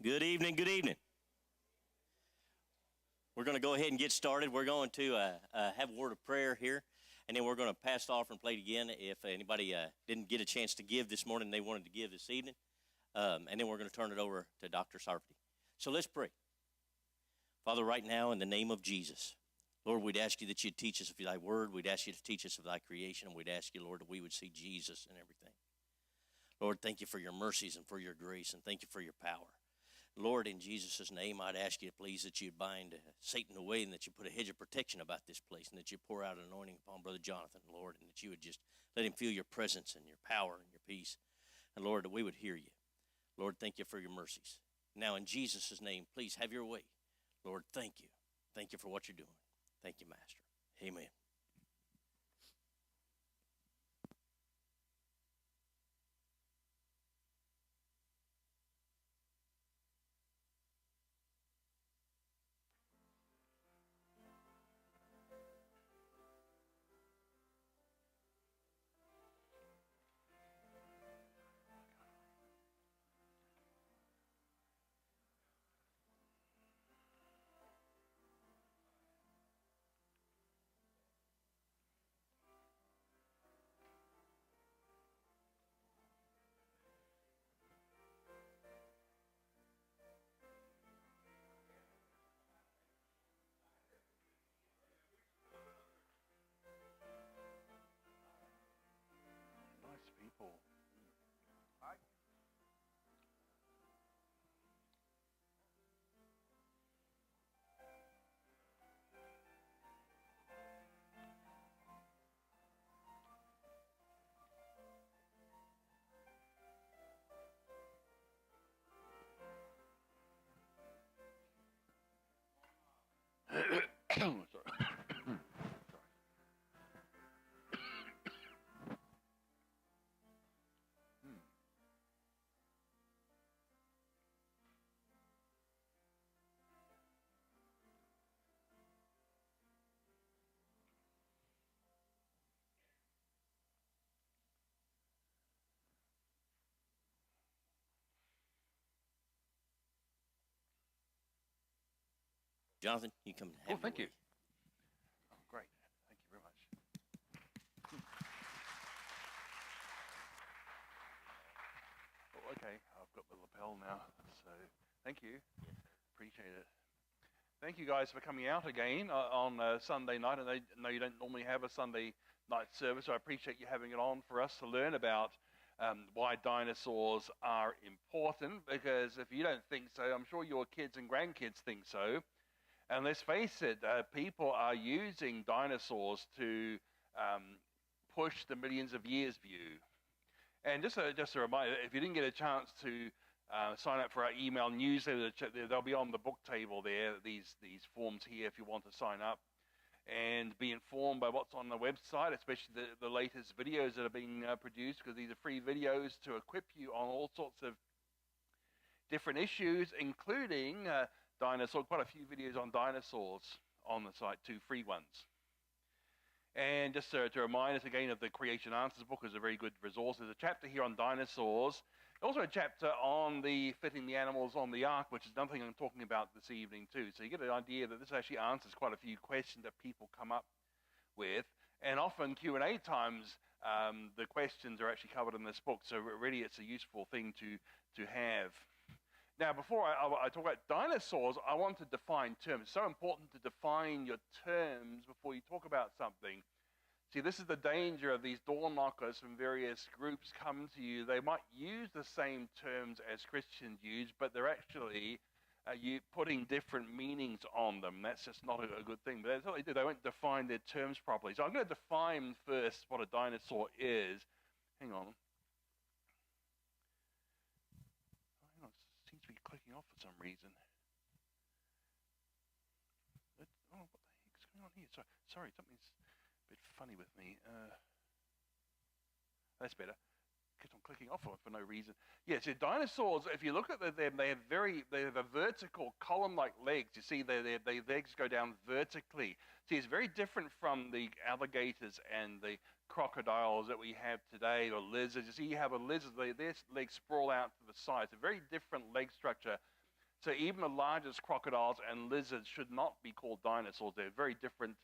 Good evening, good evening. We're going to go ahead and get started. We're going to have a word of prayer here, and then we're going to pass the offering plate again if anybody didn't get a chance to give this morning, they wanted to give this evening. And then we're going to turn it over to Dr. Sarfati. So let's pray. Father, right now, in the name of Jesus, Lord, we'd ask you that you'd teach us of thy word. We'd ask you to teach us of thy creation, and we'd ask you, Lord, that we would see Jesus in everything. Lord, thank you for your mercies and for your grace, and thank you for your power. Lord, in Jesus' name, I'd ask you, please, that you'd bind Satan away and that you put a hedge of protection about this place and that you pour out an anointing upon Brother Jonathan, Lord, and that you would just let him feel your presence and your power and your peace. And, Lord, that we would hear you. Lord, thank you for your mercies. Now, in Jesus' name, please have your way. Lord, thank you. Thank you for what you're doing. Thank you, Master. Amen. Nice people. Hi. Sorry. Jonathan, you come and have Thank your you. way. Oh, great. Thank you very much. Oh, okay, I've got the lapel now, so thank you. Appreciate it. Thank you guys for coming out again on Sunday night. I know you don't normally have a Sunday night service, so I appreciate you having it on for us to learn about why dinosaurs are important, because if you don't think so, I'm sure your kids and grandkids think so. And let's face it, people are using dinosaurs to push the millions of years view. And just a reminder, if you didn't get a chance to sign up for our email newsletter, they'll be on the book table there, these forms here if you want to sign up and be informed by what's on the website, especially the latest videos that are being produced, because these are free videos to equip you on all sorts of different issues, including dinosaurs, quite a few videos on dinosaurs on the site, 2 free ones. And just to remind us again of the Creation Answers book is a very good resource. There's a chapter here on dinosaurs, also a chapter on the fitting the animals on the ark, which is another thing I'm talking about this evening too. So you get an idea that this actually answers quite a few questions that people come up with. And often Q&A times, the questions are actually covered in this book. So really it's a useful thing to have. Now, before I talk about dinosaurs, I want to define terms. It's so important to define your terms before you talk about something. See, this is the danger of these door knockers from various groups come to you. They might use the same terms as Christians use, but they're actually putting different meanings on them. That's just not a good thing. But that's what they do. They won't define their terms properly. So I'm going to define first what a dinosaur is. Hang on. It seems to be clicking off for some reason. What the heck's going on here? Sorry, something's a bit funny with me. That's better. Kept on clicking off for no reason. Yeah, so dinosaurs, if you look at them, they have a vertical column-like legs. You see, their legs go down vertically. See, it's very different from the alligators and the crocodiles that we have today, or lizards. You see, you have a lizard, their legs sprawl out to the side. It's a very different leg structure. So even the largest crocodiles and lizards should not be called dinosaurs. They're very different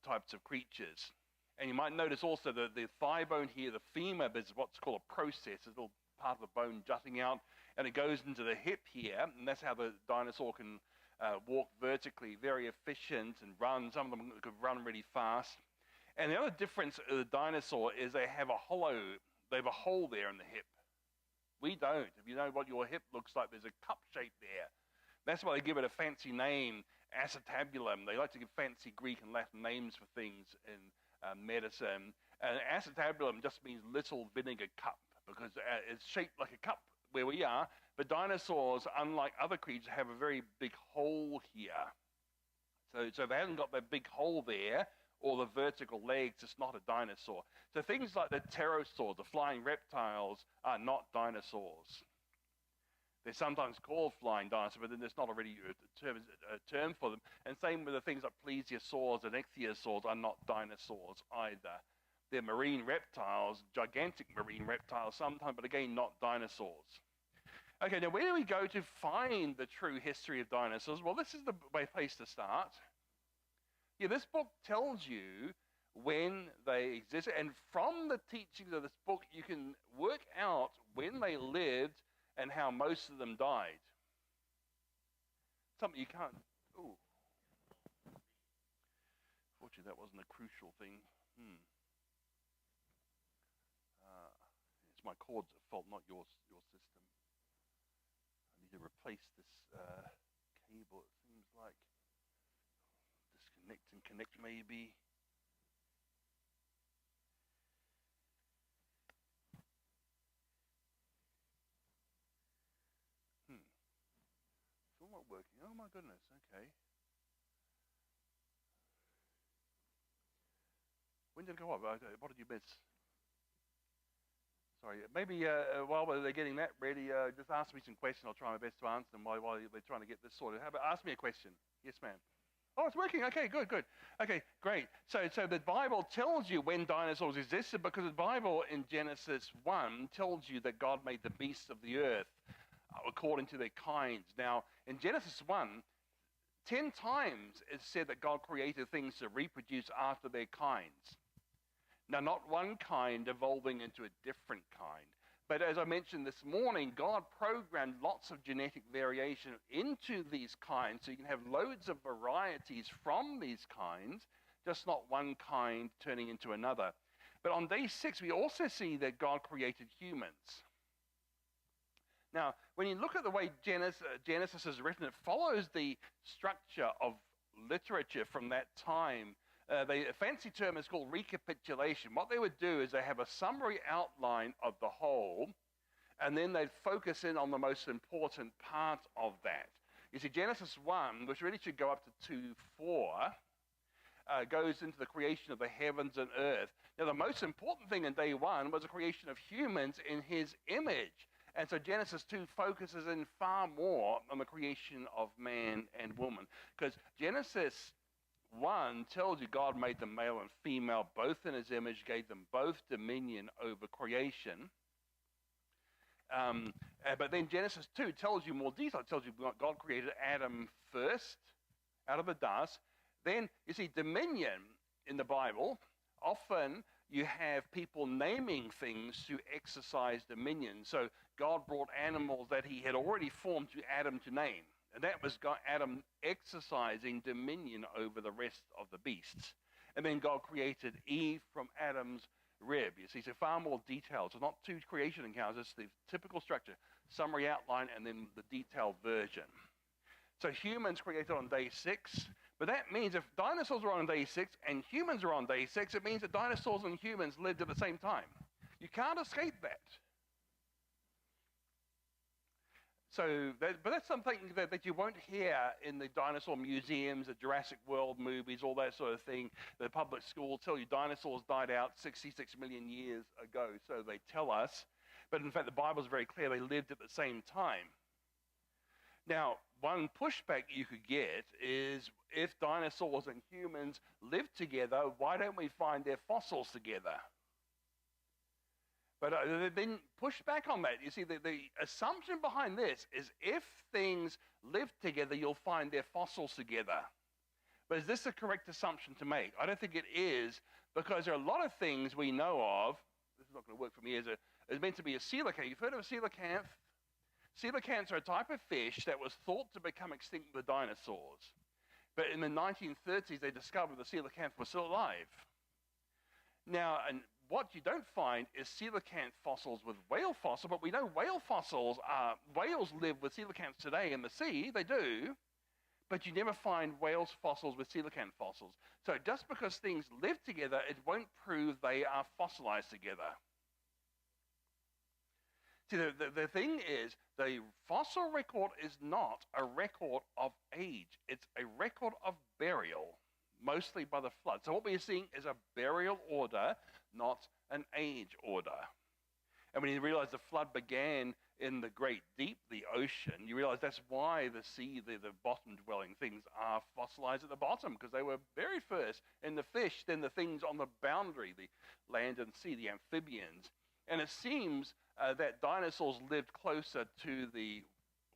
types of creatures. And you might notice also the thigh bone here, the femur, is what's called a process, a little part of the bone jutting out, and it goes into the hip here, and that's how the dinosaur can walk vertically, very efficient, and run. Some of them could run really fast. And the other difference of the dinosaur is they have a hole there in the hip. We don't. If you know what your hip looks like, there's a cup shape there. That's why they give it a fancy name, acetabulum. They like to give fancy Greek and Latin names for things in medicine. And acetabulum just means little vinegar cup, because it's shaped like a cup where we are. But dinosaurs, unlike other creatures, have a very big hole here. So they haven't got that big hole there, or the vertical legs. It's not a dinosaur. So things like the pterosaurs, the flying reptiles, are not dinosaurs. They're sometimes called flying dinosaurs, but then there's not already a term for them. And same with the things like plesiosaurs and ichthyosaurs are not dinosaurs either. They're marine reptiles, gigantic marine reptiles sometimes, but again, not dinosaurs. Okay, now where do we go to find the true history of dinosaurs? Well, this is the place to start. Yeah, this book tells you when they existed, and from the teachings of this book, you can work out when they lived and how most of them died. Something you can't. Ooh. Fortunately, that wasn't a crucial thing. It's my cord's fault, not your system. I need to replace this cable. It seems like disconnect and connect maybe. Still not working. Oh my goodness. Okay. When did it go up? What did you miss? Sorry. Maybe while they're getting that ready, just ask me some questions. I'll try my best to answer them while they're trying to get this sorted. How about ask me a question? Yes, ma'am. Oh, it's working. Okay, good. Okay, great. So the Bible tells you when dinosaurs existed, because the Bible in Genesis 1 tells you that God made the beasts of the earth according to their kinds. Now, in Genesis 1, 10 times it's said that God created things to reproduce after their kinds. Now, not one kind evolving into a different kind. But as I mentioned this morning, God programmed lots of genetic variation into these kinds, so you can have loads of varieties from these kinds, just not one kind turning into another. But on day 6, we also see that God created humans. Now, when you look at the way Genesis is written, it follows the structure of literature from that time. The fancy term is called recapitulation. What they would do is they have a summary outline of the whole, and then they'd focus in on the most important part of that. You see, Genesis 1, which really should go up to 2:4, goes into the creation of the heavens and earth. Now, the most important thing in day 1 was the creation of humans in his image. And so Genesis 2 focuses in far more on the creation of man and woman. Because Genesis 1 tells you God made them male and female, both in his image, gave them both dominion over creation. But then Genesis 2 tells you more detail. It tells you God created Adam first, out of the dust. Then, you see, dominion in the Bible, often you have people naming things to exercise dominion. So God brought animals that he had already formed to Adam to name. And that was Adam exercising dominion over the rest of the beasts. And then God created Eve from Adam's rib. You see, so far more detailed. So not 2 creation accounts, it's the typical structure, summary outline, and then the detailed version. So humans created on day 6. But that means if dinosaurs are on day 6 and humans are on day 6, it means that dinosaurs and humans lived at the same time. You can't escape that. But that's something that you won't hear in the dinosaur museums, the Jurassic World movies, all that sort of thing. The public schools tell you dinosaurs died out 66 million years ago, so they tell us. But in fact, the Bible's very clear, they lived at the same time. Now, one pushback you could get is, if dinosaurs and humans lived together, why don't we find their fossils together? But they've been pushed back on that. You see, the assumption behind this is if things live together, you'll find their fossils together. But is this a correct assumption to make? I don't think it is, because there are a lot of things we know of. This is not going to work for me. It's meant to be a coelacanth. You've heard of a coelacanth? Coelacanths are a type of fish that was thought to become extinct with the dinosaurs. But in the 1930s, they discovered the coelacanth was still alive. Now, and what you don't find is coelacanth fossils with whale fossils, but we know whales live with coelacanths today in the sea. They do. But you never find whales fossils with coelacanth fossils. So just because things live together, it won't prove they are fossilized together. See, the thing is, the fossil record is not a record of age. It's a record of burial, mostly by the flood. So what we're seeing is a burial order, not an age order. And when you realize the flood began in the great deep, the ocean, you realize that's why the sea, the bottom-dwelling things are fossilized at the bottom, because they were buried first in the fish, then the things on the boundary, the land and sea, the amphibians. And it seems that dinosaurs lived closer to the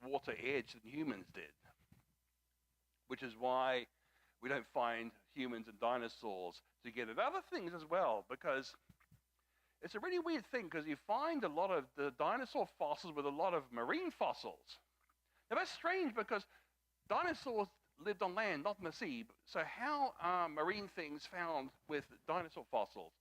water edge than humans did, which is why we don't find humans and dinosaurs together. And other things as well, because it's a really weird thing, because you find a lot of the dinosaur fossils with a lot of marine fossils. Now that's strange, because dinosaurs lived on land, not in the sea. So how are marine things found with dinosaur fossils?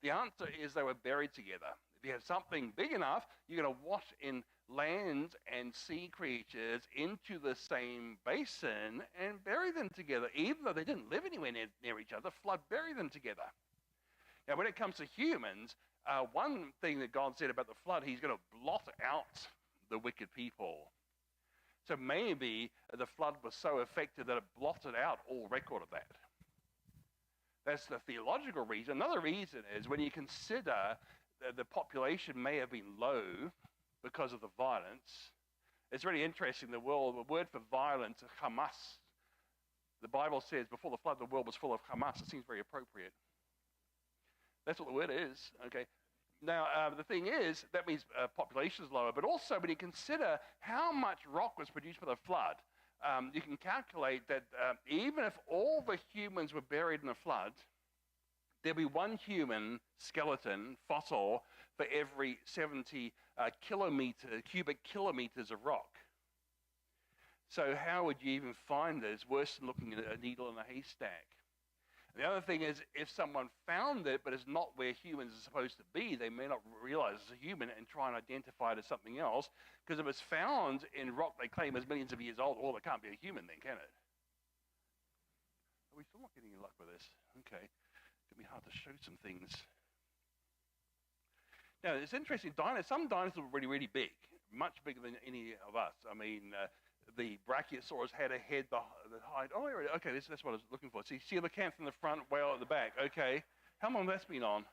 The answer is they were buried together. If you have something big enough, you're going to wash in land and sea creatures into the same basin and bury them together. Even though they didn't live anywhere near each other, flood buried them together. Now, when it comes to humans, one thing that God said about the flood, he's going to blot out the wicked people. So maybe the flood was so effective that it blotted out all record of that. That's the theological reason. Another reason is when you consider the population may have been low because of the violence. It's really interesting, the word for violence is Hamas. The Bible says before the flood, the world was full of Hamas. It seems very appropriate. That's what the word is, okay? Now, the thing is, that means population is lower, but also when you consider how much rock was produced by the flood, you can calculate that even if all the humans were buried in a flood, there'd be one human skeleton, fossil, for every 70 cubic kilometers of rock. So how would you even find this? Worse than looking at a needle in a haystack. And the other thing is, if someone found it, but it's not where humans are supposed to be, they may not realize it's a human and try and identify it as something else. Because if it's found in rock they claim is millions of years old, well, it can't be a human then, can it? Are we still not getting any luck with this? Okay. It's going to be hard to show some things. Now, it's interesting. Some dinosaurs were really, really big, much bigger than any of us. I mean, the Brachiosaurus had a head the height. Oh, okay, that's what I was looking for. See, coelacanth in the front, whale at the back. Okay. How long has that been on?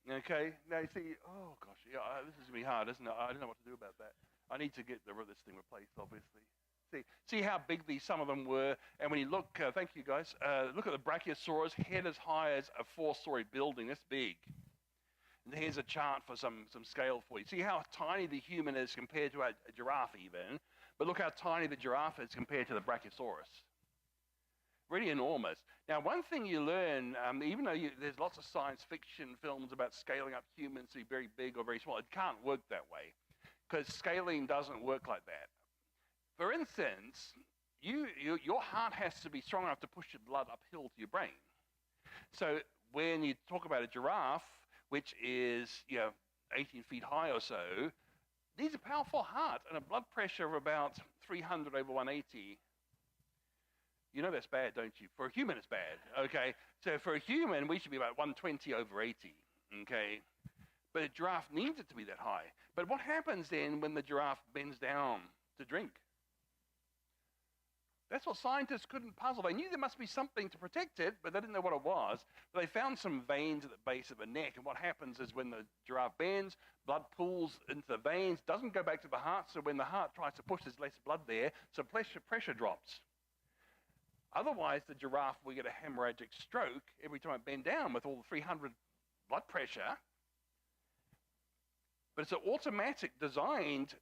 Okay. Now, you see, oh, gosh, yeah, this is going to be hard, isn't it? I don't know what to do about that. I need to get this thing replaced, obviously. See how big some of them were. And when you look, thank you, guys, look at the Brachiosaurus, head as high as a 4-story building. That's big. And here's a chart for some scale for you. See how tiny the human is compared to a giraffe even. But look how tiny the giraffe is compared to the Brachiosaurus. Really enormous. Now, one thing you learn, even though there's lots of science fiction films about scaling up humans to be very big or very small, it can't work that way. Because scaling doesn't work like that. For instance, your heart has to be strong enough to push your blood uphill to your brain. So when you talk about a giraffe, which is 18 feet high or so, needs a powerful heart and a blood pressure of about 300 over 180. You know that's bad, don't you? For a human, it's bad, okay? So for a human, we should be about 120 over 80, okay? But a giraffe needs it to be that high. But what happens then when the giraffe bends down to drink? That's what scientists couldn't puzzle. They knew there must be something to protect it, but they didn't know what it was. But they found some veins at the base of the neck, and what happens is when the giraffe bends, blood pools into the veins, doesn't go back to the heart, so when the heart tries to push, there's less blood there, so pressure drops. Otherwise, the giraffe will get a hemorrhagic stroke every time it bends down with all the 300 blood pressure. But it's an automatic designed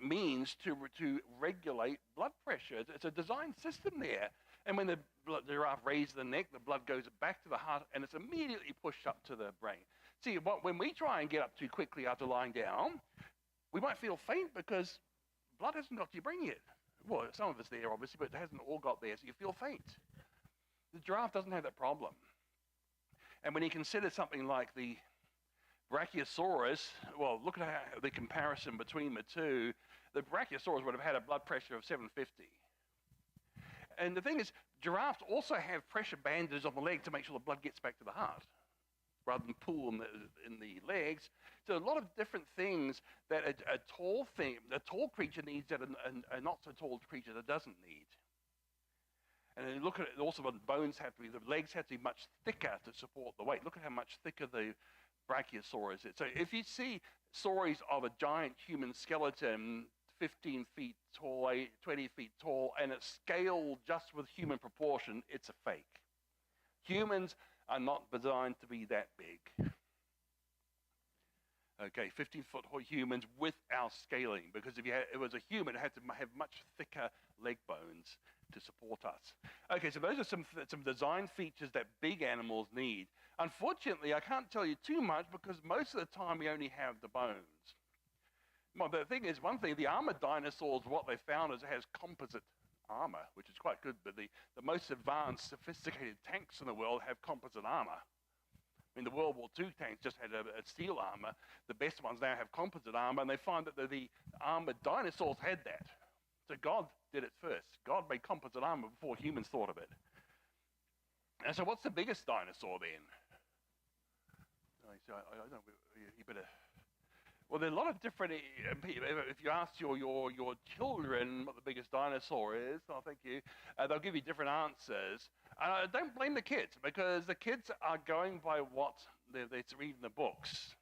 means to regulate blood pressure. It's a design system there. And when the giraffe raises the neck, the blood goes back to the heart, and it's immediately pushed up to the brain. See, when we try and get up too quickly after lying down, we might feel faint because blood hasn't got to your brain yet. Well, some of it's there, obviously, but it hasn't all got there, so you feel faint. The giraffe doesn't have that problem. And when you consider something like the Brachiosaurus, well, look at the comparison between the two. The Brachiosaurus would have had a blood pressure of 750. And the thing is, giraffes also have pressure bandages on the leg to make sure the blood gets back to the heart, rather than pool in the legs. So a lot of different things that a tall creature needs that a not so tall creature that doesn't need. And then look at it, also the bones have to be, the legs have to be much thicker to support the weight. Look at how much thicker the Brachiosaurus is. So if you see stories of a giant human skeleton 15 feet tall, 20 feet tall, and it's scaled just with human proportion, it's a fake. Humans are not designed to be that big. Okay, 15-foot humans without scaling, because if it was a human, it had to have much thicker leg bones to support us. Okay, so those are some design features that big animals need. Unfortunately, I can't tell you too much because most of the time we only have the bones. Well, the thing is, one thing, the armored dinosaurs, what they found is it has composite armor, which is quite good, but the most advanced, sophisticated tanks in the world have composite armor. I mean, the World War II tanks just had a steel armor. The best ones now have composite armor, and they find that the armored dinosaurs had that. So God did it first. God made composite armor before humans thought of it. And so what's the biggest dinosaur then? I don't know, you better... Well, there are a lot of different... If you ask your children what the biggest dinosaur is, oh, thank you, they'll give you different answers. Don't blame the kids, because the kids are going by what they read in the books.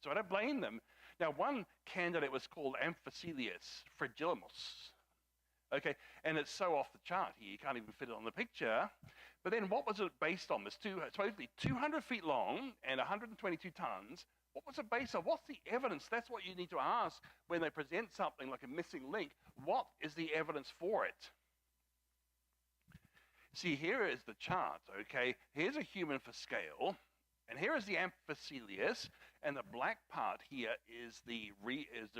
So I don't blame them. Now, one candidate was called Amphicelius fragilimus. Okay, and it's so off the chart here, you can't even fit it on the picture. But then what was it based on? It's supposedly 200 feet long and 122 tons. What was it based on? What's the evidence? That's what you need to ask when they present something like a missing link. What is the evidence for it? See, here is the chart, okay? Here's a human for scale, and here is the Amphicelius, and the black part here is the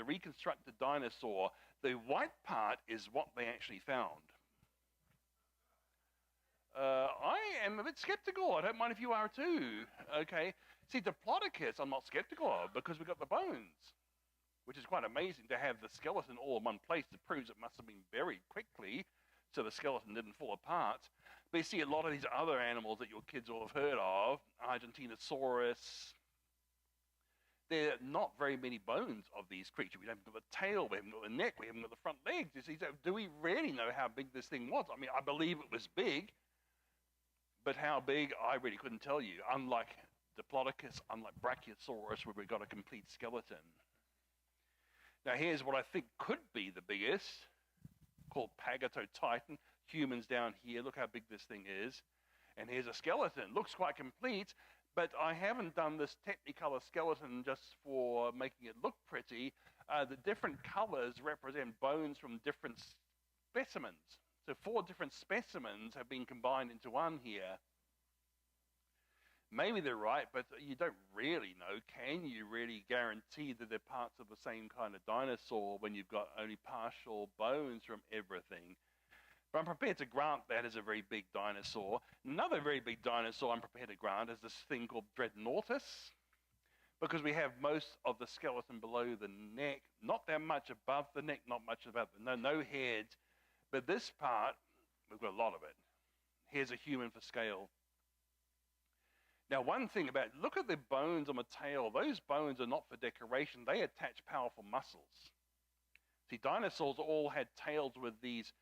reconstructed dinosaur. The white part is what they actually found. I am a bit skeptical. I don't mind if you are too, okay? See, Diplodocus I'm not skeptical of because we've got the bones, which is quite amazing to have the skeleton all in one place. It proves it must have been buried quickly so the skeleton didn't fall apart. But you see a lot of these other animals that your kids will have heard of, Argentinosaurus, there are not very many bones of these creatures. We haven't got the tail, we haven't got the neck, we haven't got the front legs. You see, so do we really know how big this thing was? I mean, I believe it was big, but how big, I really couldn't tell you. Unlike Diplodocus, unlike Brachiosaurus, where we've got a complete skeleton. Now here's what I think could be the biggest, called Pagatotitan. Humans down here, look how big this thing is. And here's a skeleton. Looks quite complete, but I haven't done this Technicolor skeleton just for making it look pretty. The different colors represent bones from different specimens. So 4 different specimens have been combined into one here. Maybe they're right, but you don't really know. Can you really guarantee that they're parts of the same kind of dinosaur when you've got only partial bones from everything? But I'm prepared to grant that is a very big dinosaur. Another very big dinosaur I'm prepared to grant is this thing called Dreadnoughtus, because we have most of the skeleton below the neck, not that much above the neck, not much above the no head, but this part, we've got a lot of it. Here's a human for scale. Now, one thing about, look at the bones on the tail. Those bones are not for decoration. They attach powerful muscles. See, dinosaurs all had tails with these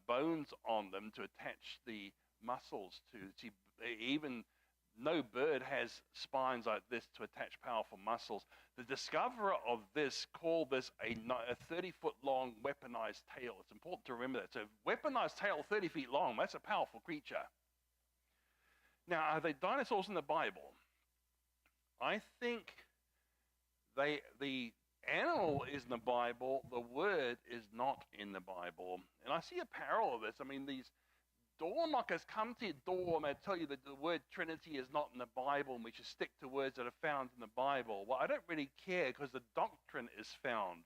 bones on them to attach the muscles to. See, even no bird has spines like this to attach powerful muscles. The discoverer of this called this a 30-foot long weaponized tail. It's important to remember that. So weaponized tail 30 feet long, that's a powerful creature. Now, are they dinosaurs in the Bible? I think the animal is in the Bible, the word is not in the Bible. And I see a parallel of this. I mean, these door knockers come to your door and they tell you that the word Trinity is not in the Bible and we should stick to words that are found in the Bible. Well, I don't really care because the doctrine is found.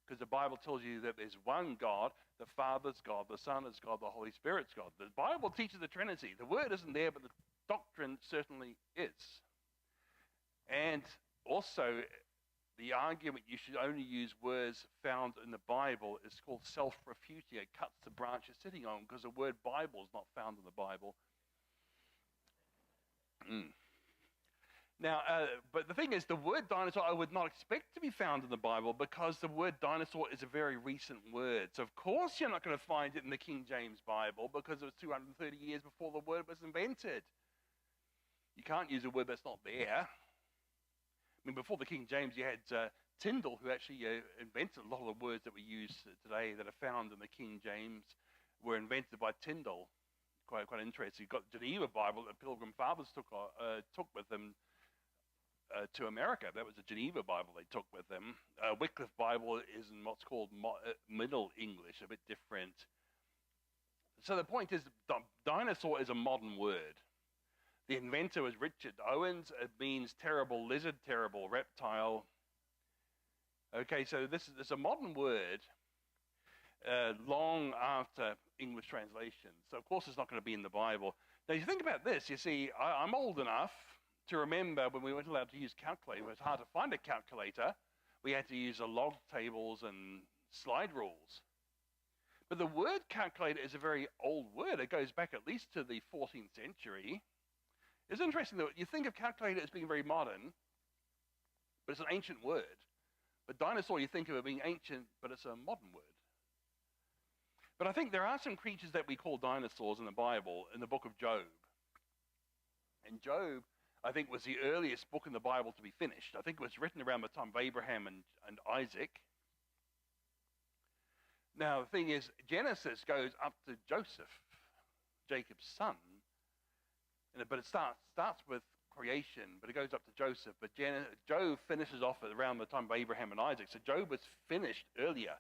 Because the Bible tells you that there's one God, the Father's God, the Son is God, the Holy Spirit's God. The Bible teaches the Trinity. The word isn't there, but the doctrine certainly is. And also, the argument you should only use words found in the Bible is called self-refuting. It cuts the branch you're sitting on because the word Bible is not found in the Bible. Now, but the thing is, the word dinosaur I would not expect to be found in the Bible because the word dinosaur is a very recent word. So, of course, you're not going to find it in the King James Bible because it was 230 years before the word was invented. You can't use a word that's not there. I mean, before the King James, you had Tyndall, who actually invented a lot of the words that we use today that are found in the King James were invented by Tyndall. Quite interesting. You've got the Geneva Bible that Pilgrim Fathers took with them to America. That was the Geneva Bible they took with them. Wycliffe Bible is in what's called Middle English, a bit different. So the point is, dinosaur is a modern word. The inventor was Richard Owens. It means terrible lizard, terrible reptile. Okay, so this is a modern word long after English translation. So, of course, it's not going to be in the Bible. Now, you think about this. You see, I'm old enough to remember when we weren't allowed to use calculator. It was hard to find a calculator. We had to use log tables and slide rules. But the word calculator is a very old word. It goes back at least to the 14th century. It's interesting, though. You think of calculator as being very modern, but it's an ancient word. But dinosaur, you think of it being ancient, but it's a modern word. But I think there are some creatures that we call dinosaurs in the Bible, in the book of Job. And Job, I think, was the earliest book in the Bible to be finished. I think it was written around the time of Abraham and Isaac. Now, the thing is, Genesis goes up to Joseph, Jacob's son. But it starts with creation, but it goes up to Joseph. But Job finishes off around the time of Abraham and Isaac. So Job was finished earlier.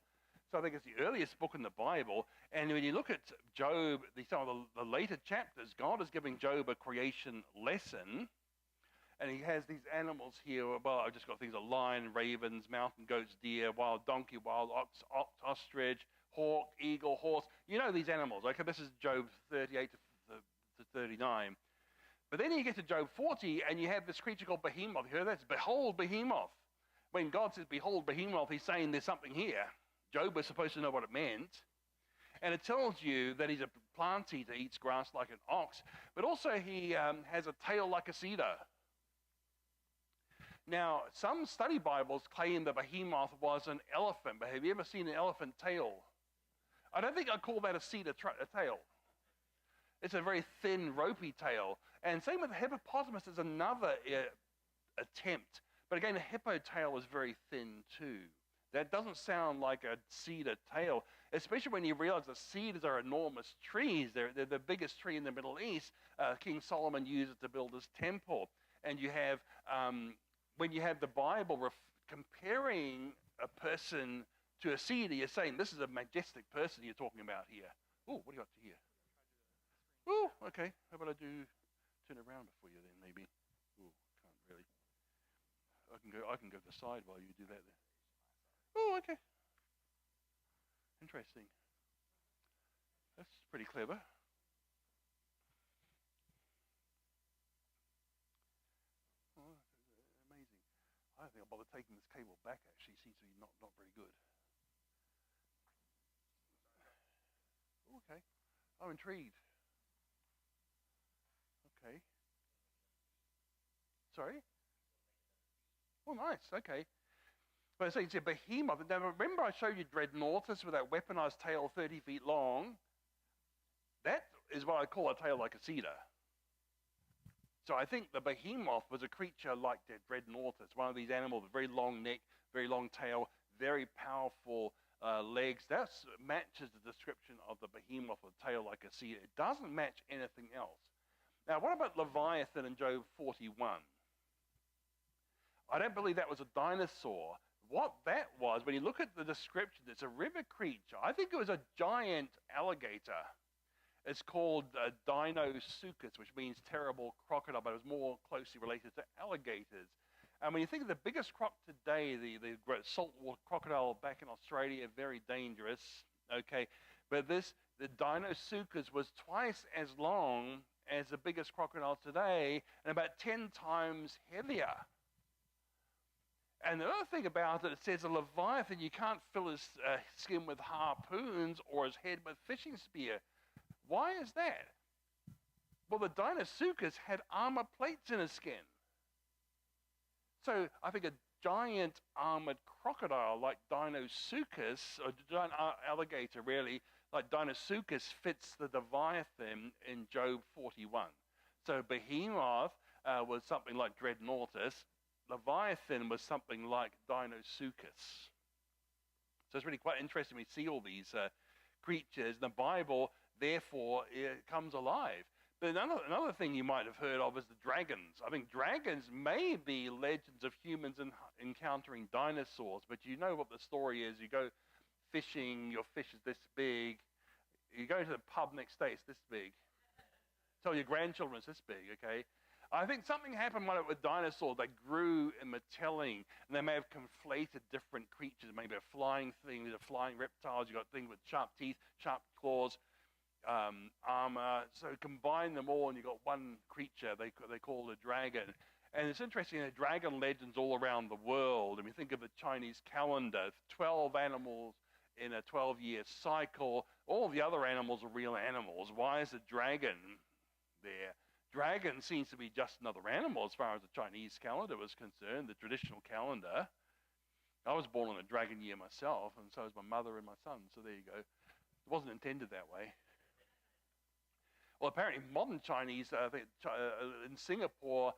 So I think it's the earliest book in the Bible. And when you look at Job, some of the later chapters, God is giving Job a creation lesson. And he has these animals here. Well, I've just got things like lion, ravens, mountain goats, deer, wild donkey, wild ox, ostrich, hawk, eagle, horse. You know these animals. Okay, this is Job 38 to 39. But then you get to Job 40, and you have this creature called Behemoth. You heard that? It's behold Behemoth. When God says, behold Behemoth, he's saying there's something here. Job was supposed to know what it meant. And it tells you that he's a plant eater, eats grass like an ox, but also he has a tail like a cedar. Now, some study Bibles claim that Behemoth was an elephant, but have you ever seen an elephant tail? I don't think I'd call that a cedar tail. It's a very thin, ropey tail. And same with the hippopotamus is another attempt. But again, the hippo tail is very thin too. That doesn't sound like a cedar tail, especially when you realize that cedars are enormous trees. They're the biggest tree in the Middle East. King Solomon used it to build his temple. And you have, when you have the Bible comparing a person to a cedar, you're saying this is a majestic person you're talking about here. Oh, what do you got to hear? Oh, okay. How about I turn it around for you then, maybe? Oh, can't really. I can go to the side while you do that there. Oh, okay. Interesting. That's pretty clever. Oh, amazing. I don't think I'll bother taking this cable back, actually. It seems to be not very good. Okay. I'm intrigued. Okay. Sorry? Oh, nice. Okay. But I say it's a behemoth. Now, remember I showed you Dreadnoughtus with that weaponized tail 30 feet long? That is what I call a tail like a cedar. So I think the behemoth was a creature like the Dreadnoughtus, one of these animals with very long neck, very long tail, very powerful legs. That matches the description of the behemoth with a tail like a cedar. It doesn't match anything else. Now, what about Leviathan in Job 41? I don't believe that was a dinosaur. What that was, when you look at the description, it's a river creature. I think it was a giant alligator. It's called Dinosuchus, which means terrible crocodile, but it was more closely related to alligators. And when you think of the biggest croc today, the saltwater crocodile back in Australia, very dangerous, okay? But the Dinosuchus was twice as long as the biggest crocodile today and about 10 times heavier. And the other thing about it, it says a Leviathan, you can't fill his skin with harpoons or his head with fishing spear. Why is that? Well, the Dinosuchus had armor plates in his skin. So I think a giant armored crocodile like Dinosuchus, or giant alligator really, like Dinosuchus fits the Leviathan in Job 41. So Behemoth was something like Dreadnoughtus. Leviathan was something like Dinosuchus. So it's really quite interesting. We see all these creatures. The Bible, therefore, it comes alive. But another thing you might have heard of is the dragons. I think dragons may be legends of humans encountering dinosaurs, but you know what the story is. You go fishing, your fish is this big. You go to the pub next day, it's this big. Tell your grandchildren it's this big, okay? I think something happened with dinosaurs. They grew in the telling, and they may have conflated different creatures. Maybe a flying thing, a flying reptiles. You've got things with sharp teeth, sharp claws, armor. So combine them all, and you've got one creature they call the dragon. And it's interesting, there are dragon legends all around the world. I mean, think of the Chinese calendar, 12 animals in a 12-year cycle. All the other animals are real animals. Why is a dragon there? Dragon seems to be just another animal as far as the Chinese calendar was concerned, the traditional calendar. I was born on a dragon year myself, and so is my mother and my son, so there you go. It wasn't intended that way. Well, apparently modern Chinese, in Singapore,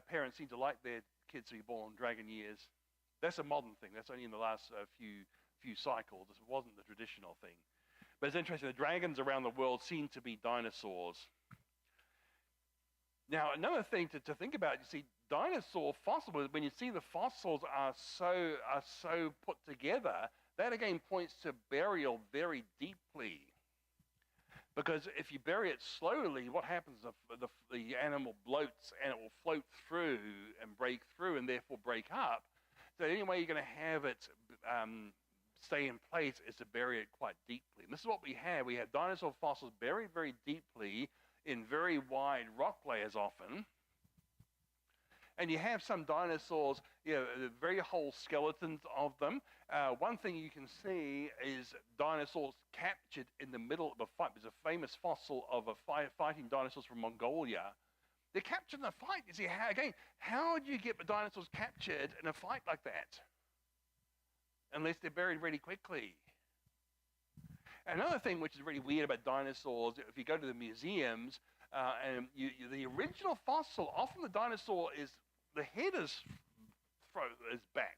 parents seem to like their kids to be born on dragon years. That's a modern thing. That's only in the last few cycles. It wasn't the traditional thing. But it's interesting, the dragons around the world seem to be dinosaurs. Now, another thing to think about, you see, dinosaur fossils, when you see the fossils are so put together, that again points to burial very deeply. Because if you bury it slowly, what happens? The animal bloats and it will float through and break through and therefore break up. So the only way you're going to have it stay in place is to bury it quite deeply. And this is what we have. We have dinosaur fossils buried very deeply in very wide rock layers often. And you have some dinosaurs, very whole skeletons of them. One thing you can see is dinosaurs captured in the middle of a fight. There's a famous fossil of fighting dinosaurs from Mongolia. They're captured in a fight. You see, how do you get the dinosaurs captured in a fight like that? Unless they're buried really quickly. Another thing which is really weird about dinosaurs, if you go to the museums, and the original fossil, often the dinosaur the head is back.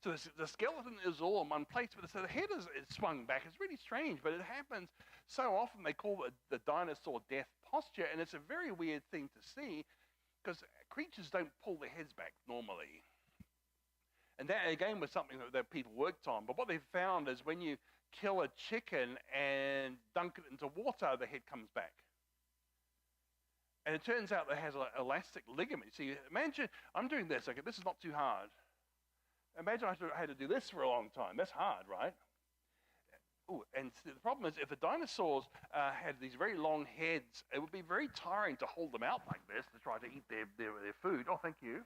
So the skeleton is all in one place, but the head is swung back. It's really strange, but it happens so often. They call it the dinosaur death posture, and it's a very weird thing to see because creatures don't pull their heads back normally. And that, again, was something that people worked on. But what they found is when you kill a chicken and dunk it into water, the head comes back. And it turns out that it has an elastic ligament. See, imagine, I'm doing this. Okay, this is not too hard. Imagine I had to do this for a long time. That's hard, right? Ooh, and the problem is if the dinosaurs had these very long heads, it would be very tiring to hold them out like this to try to eat their food. Oh, thank you.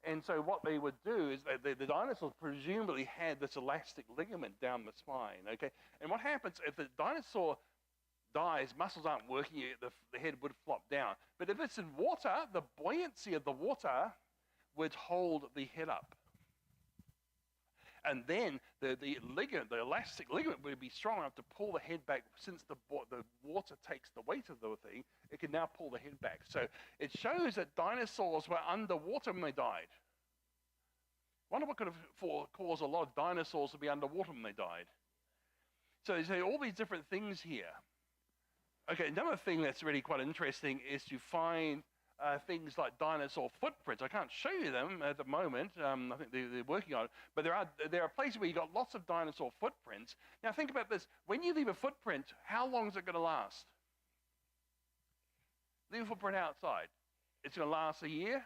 And so what they would do is the dinosaurs presumably had this elastic ligament down the spine, okay? And what happens if the dinosaur dies, muscles aren't working, the head would flop down. But if it's in water, the buoyancy of the water would hold the head up. And then the ligament, the elastic ligament would be strong enough to pull the head back. Since the water takes the weight of the thing, it can now pull the head back. So it shows that dinosaurs were underwater when they died. Wonder what could have caused a lot of dinosaurs to be underwater when they died. So you see all these different things here. Okay, another thing that's really quite interesting is to find things like dinosaur footprints. I can't show you them at the moment. I think they're working on it. But there are places where you've got lots of dinosaur footprints. Now think about this. When you leave a footprint, how long is it going to last? Leave a footprint outside. It's going to last a year?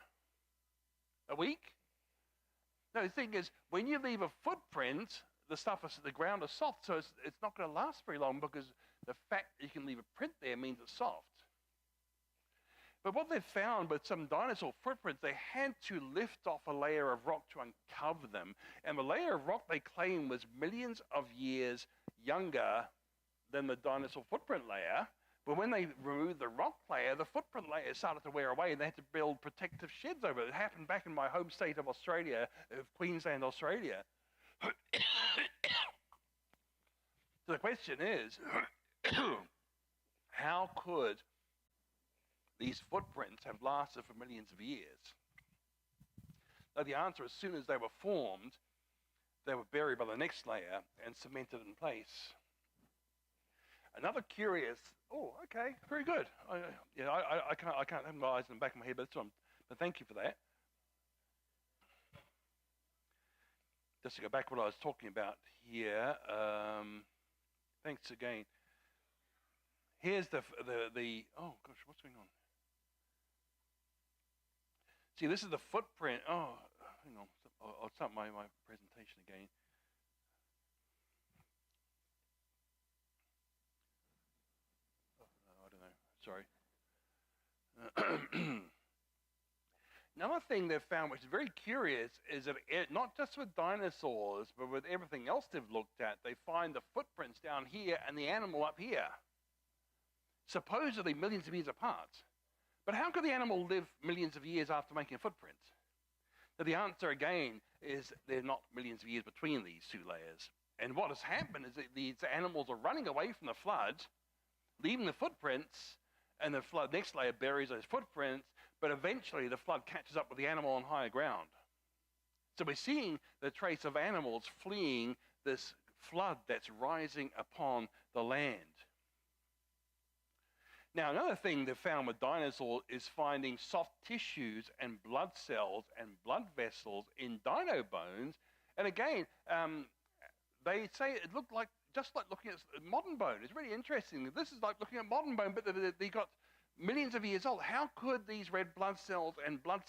A week? No, the thing is, when you leave a footprint, the ground is soft, so it's not going to last very long because the fact that you can leave a print there means it's soft. But what they've found with some dinosaur footprints, they had to lift off a layer of rock to uncover them. And the layer of rock they claim was millions of years younger than the dinosaur footprint layer. But when they removed the rock layer, the footprint layer started to wear away, and they had to build protective sheds over it. It happened back in my home state of Australia, of Queensland, Australia. So the question is, how could these footprints have lasted for millions of years? Now the answer, as soon as they were formed, they were buried by the next layer and cemented in place. Another curious, okay, very good. I haven't got eyes in the back of my head, but thank you for that. Just to go back to what I was talking about here, thanks again. Here's the oh gosh, what's going on? See, this is the footprint. Oh, hang on, I'll start my presentation again. Sorry. Another thing they've found, which is very curious, is that not just with dinosaurs, but with everything else they've looked at, they find the footprints down here and the animal up here, supposedly millions of years apart. But how could the animal live millions of years after making a footprint? Now, the answer, again, is there are not millions of years between these two layers. And what has happened is that these animals are running away from the flood, leaving the footprints, and the flood next layer buries those footprints, but eventually the flood catches up with the animal on higher ground. So we're seeing the trace of animals fleeing this flood that's rising upon the land. Now, another thing they've found with dinosaurs is finding soft tissues and blood cells and blood vessels in dino bones. And again, they say it looked like just like looking at modern bone. It's really interesting. This is like looking at modern bone, but they got millions of years old. How could these red blood cells and blood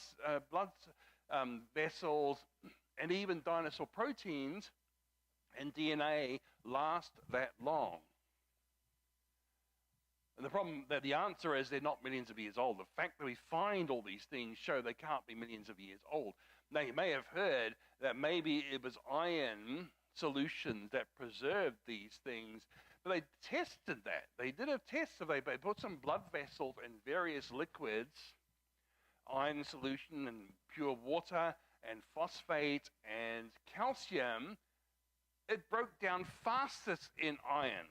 vessels and even dinosaur proteins and DNA last that long? And the answer is they're not millions of years old. The fact that we find all these things show they can't be millions of years old. Now, you may have heard that maybe it was iron solutions that preserved these things, but they tested that. They did a test, so they put some blood vessels and various liquids, iron solution and pure water and phosphate and calcium. It broke down fastest in iron.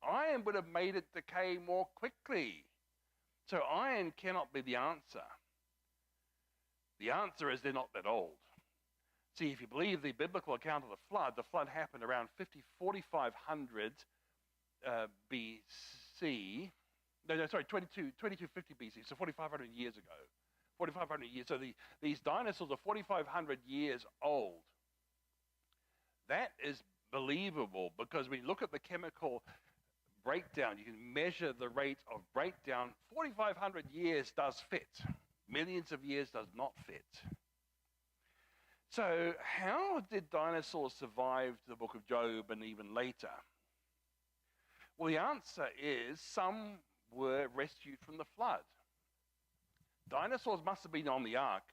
Iron would have made it decay more quickly. So iron cannot be the answer. The answer is they're not that old. See, if you believe the biblical account of the flood happened around 4500 BC. No, sorry, 2250 BC, so 4,500 years ago. 4,500 years. So these dinosaurs are 4,500 years old. That is believable because when you look at the chemical breakdown, you can measure the rate of breakdown. 4,500 years does fit. Millions of years does not fit. So how did dinosaurs survive the book of Job and even later? Well, the answer is some were rescued from the flood. Dinosaurs must have been on the ark.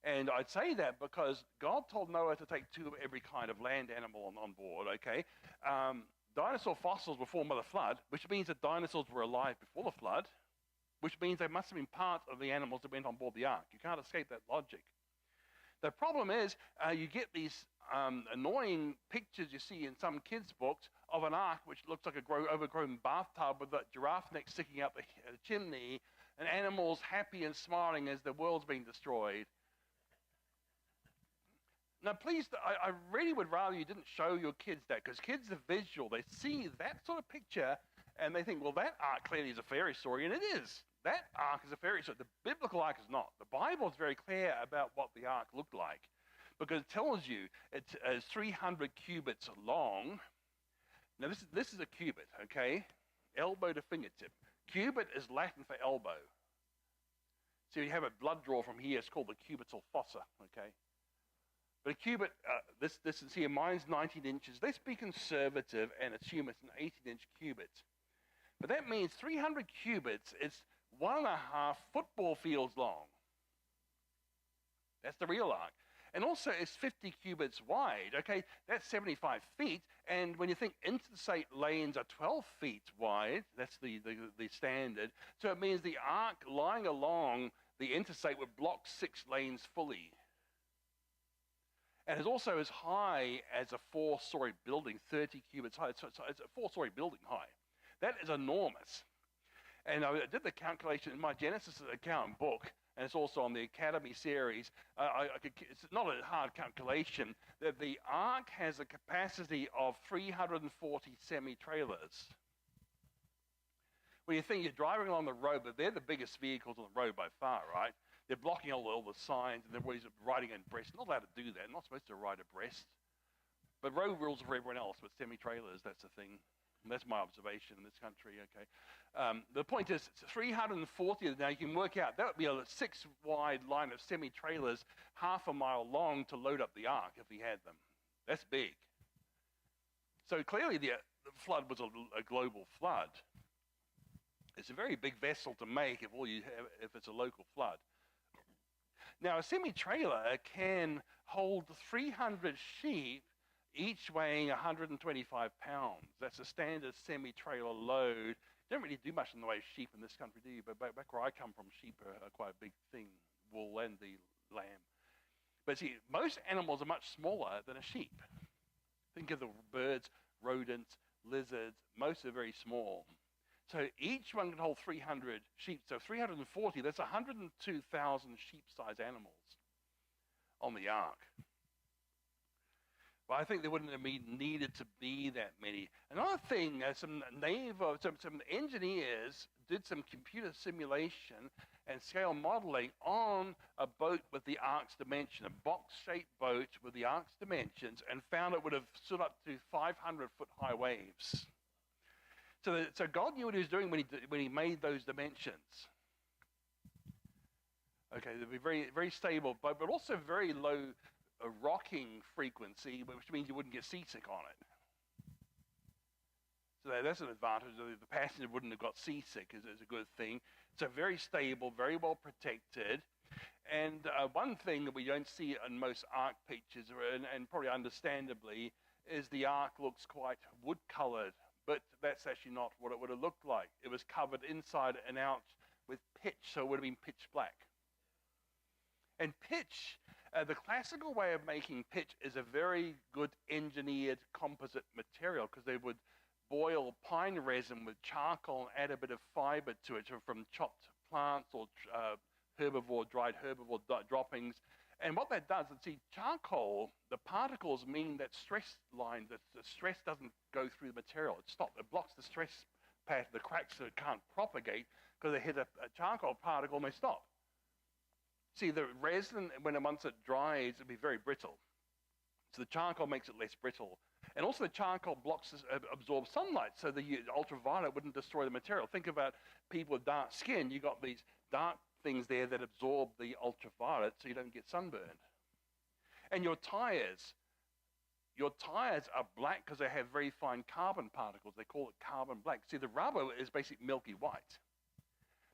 And I'd say that because God told Noah to take 2 of every kind of land animal on board, okay? Dinosaur fossils were formed by the flood, which means that dinosaurs were alive before the flood, which means they must have been part of the animals that went on board the ark. You can't escape that logic. The problem is you get these annoying pictures you see in some kids' books of an ark which looks like a overgrown bathtub with a giraffe neck sticking out the chimney and animals happy and smiling as the world's being destroyed. Now, please, I really would rather you didn't show your kids that, because kids are visual. They see that sort of picture, and they think, well, that ark clearly is a fairy story, and it is. that ark is a fairy. So the biblical ark is not. The Bible is very clear about what the ark looked like, because it tells you it's 300 cubits long. Now this is a cubit, okay? Elbow to fingertip. Cubit is Latin for elbow. So you have a blood draw from here. It's called the cubital fossa, okay? But a cubit, this is here, mine's 19 inches. Let's be conservative and assume it's an 18-inch cubit. But that means 300 cubits is 1.5 football fields long. That's the real ark. And also it's 50 cubits wide, okay? That's 75 feet. And when you think interstate lanes are 12 feet wide, that's the standard. So it means the ark lying along the interstate would block 6 lanes fully. And it's also as high as a 4-story building, 30 cubits high. So it's a 4-story building high. That is enormous. And I did the calculation in my Genesis account book, and it's also on the Academy series. It's not a hard calculation, that the ark has a capacity of 340 semi-trailers. When you think you're driving along the road, but they're the biggest vehicles on the road by far, right? They're blocking all the signs, and everybody's riding abreast. Not allowed to do that. Not supposed to ride abreast. But road rules are for everyone else, but semi-trailers, that's the thing. And that's my observation in this country, okay? The point is, it's 340. Now you can work out, that would be a 6-wide line of semi-trailers, half a mile long to load up the ark if he had them. That's big. So clearly the flood was a global flood. It's a very big vessel to make if it's a local flood. Now, a semi-trailer can hold 300 sheep, each weighing 125 pounds. That's a standard semi-trailer load. Don't really do much in the way of sheep in this country, do you? But back where I come from, sheep are quite a big thing, wool and the lamb. But see, most animals are much smaller than a sheep. Think of the birds, rodents, lizards. Most are very small. So each one can hold 300 sheep. So 340, that's 102,000 sheep-sized animals on the ark. But I think there wouldn't have needed to be that many. Another thing, some engineers did some computer simulation and scale modeling on a boat with the ark's dimension, a box-shaped boat with the ark's dimensions, and found it would have stood up to 500-foot high waves. So God knew what he was doing when he made those dimensions. Okay, they'd be very, very stable, but also very low rocking frequency, which means you wouldn't get seasick on it. So that's an advantage. The passenger wouldn't have got seasick is a good thing. So very stable, very well protected. And one thing that we don't see in most ark pictures, and probably understandably, is the ark looks quite wood-colored. But that's actually not what it would have looked like. It was covered inside and out with pitch, so it would have been pitch black. And pitch, the classical way of making pitch is a very good engineered composite material, because they would boil pine resin with charcoal and add a bit of fiber to it from chopped plants or dried herbivore droppings. And what that does, charcoal, the particles mean that stress line, that the stress doesn't go through the material. It blocks the stress path, the cracks, so it can't propagate, because they hit a charcoal particle and they stop. See, the resin, once it dries, it'll be very brittle. So the charcoal makes it less brittle. And also the charcoal absorbs sunlight, so the ultraviolet wouldn't destroy the material. Think about people with dark skin. You've got these dark things there that absorb the ultraviolet so you don't get sunburned. And your tires are black because they have very fine carbon particles. They call it carbon black. See, the rubber is basically milky white.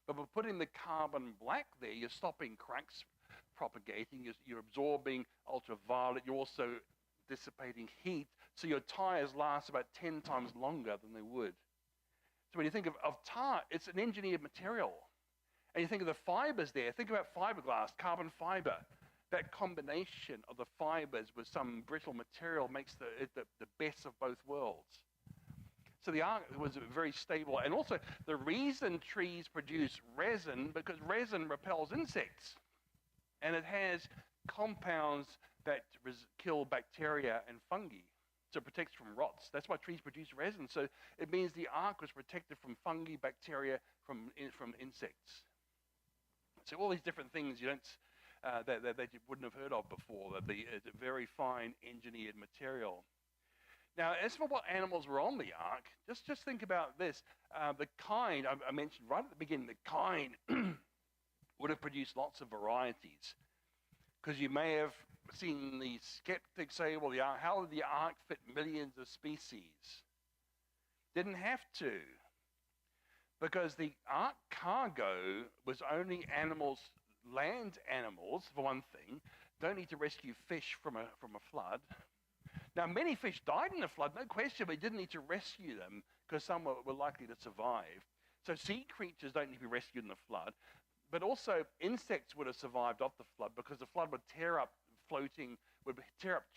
But by putting the carbon black there, you're stopping cracks propagating, you're absorbing ultraviolet, you're also dissipating heat, so your tires last about 10 times longer than they would. So when you think of tar, it's an engineered material. And you think of the fibers there, think about fiberglass, carbon fiber. That combination of the fibers with some brittle material makes the best of both worlds. So the ark was very stable. And also, the reason trees produce resin, because resin repels insects. And it has compounds that kill bacteria and fungi. So it protects from rots. That's why trees produce resin. So it means the ark was protected from fungi, bacteria, from insects. So all these different things you don't that you wouldn't have heard of before. That it's a very fine engineered material. Now, as for what animals were on the ark, just think about this. The kind I mentioned right at the beginning, the kind would have produced lots of varieties. Because you may have seen the skeptics say, well, how did the ark fit millions of species? Didn't have to. Because the ark cargo was only animals, land animals, for one thing. Don't need to rescue fish from a flood. Now, many fish died in the flood, no question, but you didn't need to rescue them because some were likely to survive. So sea creatures don't need to be rescued in the flood. But also insects would have survived off the flood because the flood would tear up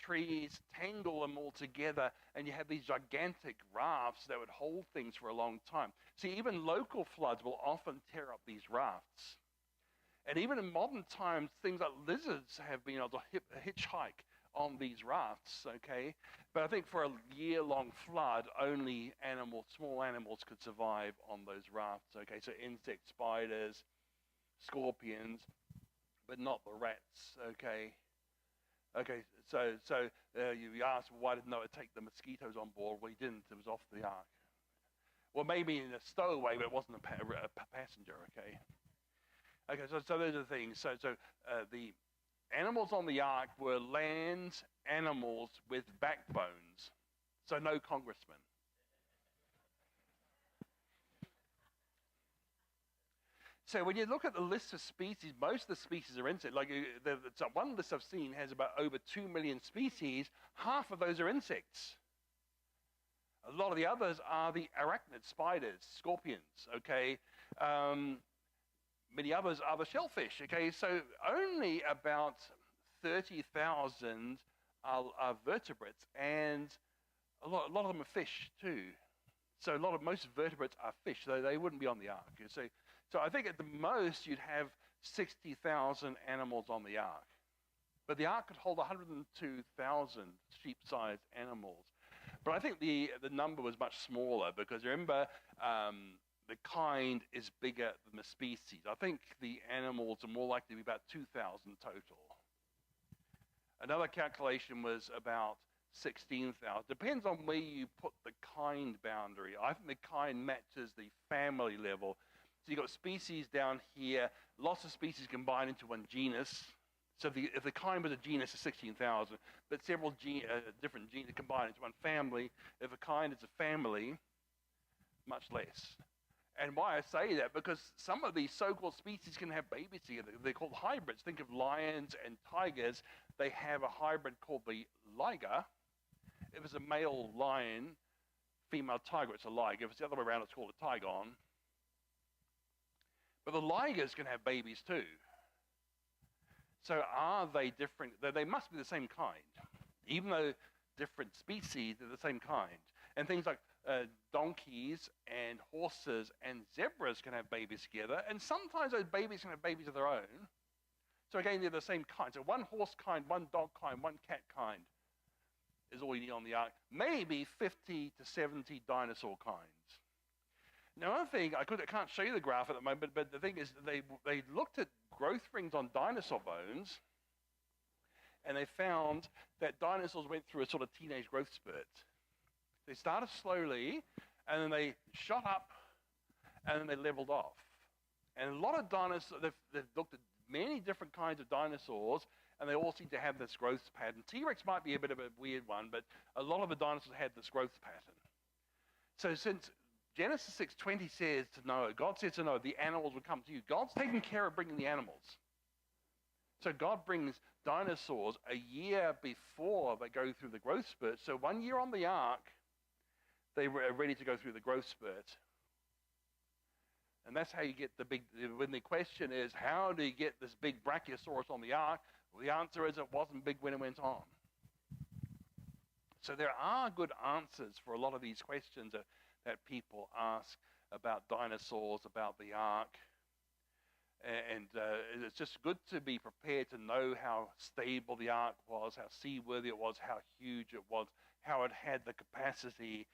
trees, tangle them all together, and you have these gigantic rafts that would hold things for a long time. See, even local floods will often tear up these rafts. And even in modern times, things like lizards have been able to hitchhike on these rafts, okay? But I think for a year-long flood, only small animals could survive on those rafts, okay? So insects, spiders, scorpions, but not the rats, okay? Okay, so you ask, well, why did Noah take the mosquitoes on board? Well, he didn't. It was off the ark. Well, maybe in a stowaway, but it wasn't a passenger, okay? Okay, so those are the things. So the animals on the ark were land animals with backbones, so no congressmen. So when you look at the list of species, most of the species are insects. Like one list I've seen has about over 2 million species. Half of those are insects. A lot of the others are the arachnids, spiders, scorpions, okay? Many others are the shellfish, okay? So only about 30,000 are vertebrates, and a lot of them are fish too. So most vertebrates are fish, so they wouldn't be on the ark. So I think at the most you'd have 60,000 animals on the ark. But the ark could hold 102,000 sheep-sized animals. But I think the number was much smaller because remember, the kind is bigger than the species. I think the animals are more likely to be about 2,000 total. Another calculation was about 16,000. Depends on where you put the kind boundary. I think the kind matches the family level. So you've got species down here, lots of species combined into one genus. So if the kind was a genus, it's 16,000, but several different genes combined into one family. If a kind is a family, much less. And why I say that, because some of these so-called species can have babies together. They're called hybrids. Think of lions and tigers. They have a hybrid called the liger. If it's a male lion, female tiger, it's a liger. If it's the other way around, it's called a tigon. But the ligers can have babies too. So are they different? They must be the same kind. Even though different species, they're the same kind. And things like donkeys and horses and zebras can have babies together. And sometimes those babies can have babies of their own. So again, they're the same kind. So one horse kind, one dog kind, one cat kind is all you need on the ark. Maybe 50 to 70 dinosaur kinds. Now, another thing, I can't show you the graph at the moment, but the thing is they looked at growth rings on dinosaur bones, and they found that dinosaurs went through a sort of teenage growth spurt. They started slowly, and then they shot up, and then they leveled off. And a lot of dinosaurs, they've looked at many different kinds of dinosaurs, and they all seem to have this growth pattern. T-Rex might be a bit of a weird one, but a lot of the dinosaurs had this growth pattern. So since Genesis 6:20 says to Noah, God says to Noah, the animals will come to you. God's taking care of bringing the animals. So God brings dinosaurs a year before they go through the growth spurt. So 1 year on the ark, they were ready to go through the growth spurt. And that's how you get the big, when the question is, how do you get this big brachiosaurus on the ark? Well, the answer is it wasn't big when it went on. So there are good answers for a lot of these questions that people ask about dinosaurs, about the ark. And it's just good to be prepared to know how stable the ark was, how seaworthy it was, how huge it was, how it had the capacity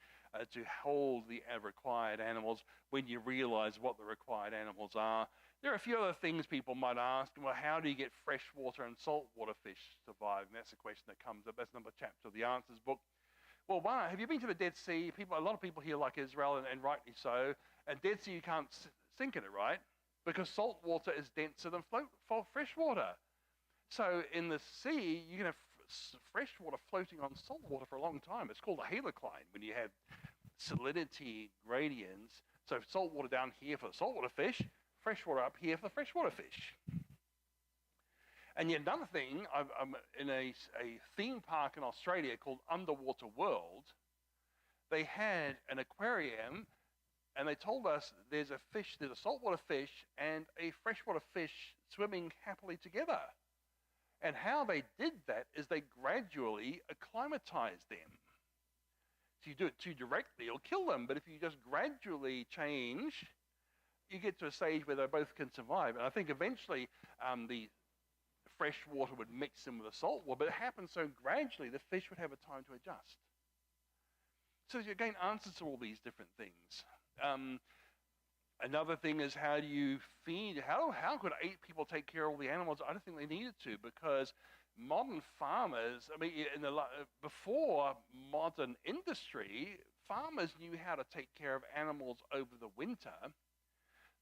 to hold the required animals when you realize what the required animals are. There are a few other things people might ask. Well, how do you get freshwater and saltwater fish survive? And that's a question that comes up. That's another chapter of the Answers book. Well, one, have you been to the Dead Sea? A lot of people here like Israel, and rightly so. And Dead Sea, you can't sink in it, right? Because salt water is denser than fresh water. So in the sea, you can have fresh water floating on salt water for a long time. It's called a halocline when you have salinity gradients. So salt water down here for the saltwater fish, fresh water up here for the freshwater fish. And yet another thing, I'm in a theme park in Australia called Underwater World. They had an aquarium, and they told us there's a saltwater fish and a freshwater fish swimming happily together. And how they did that is they gradually acclimatized them. So you do it too directly, it'll kill them. But if you just gradually change, you get to a stage where they both can survive. And I think eventually the fresh water would mix in with the salt water, but it happens so gradually the fish would have a time to adjust. So again, answers to all these different things. Another thing is, how do you feed? How could 8 people take care of all the animals? I don't think they needed to, because modern farmers, before modern industry, farmers knew how to take care of animals over the winter.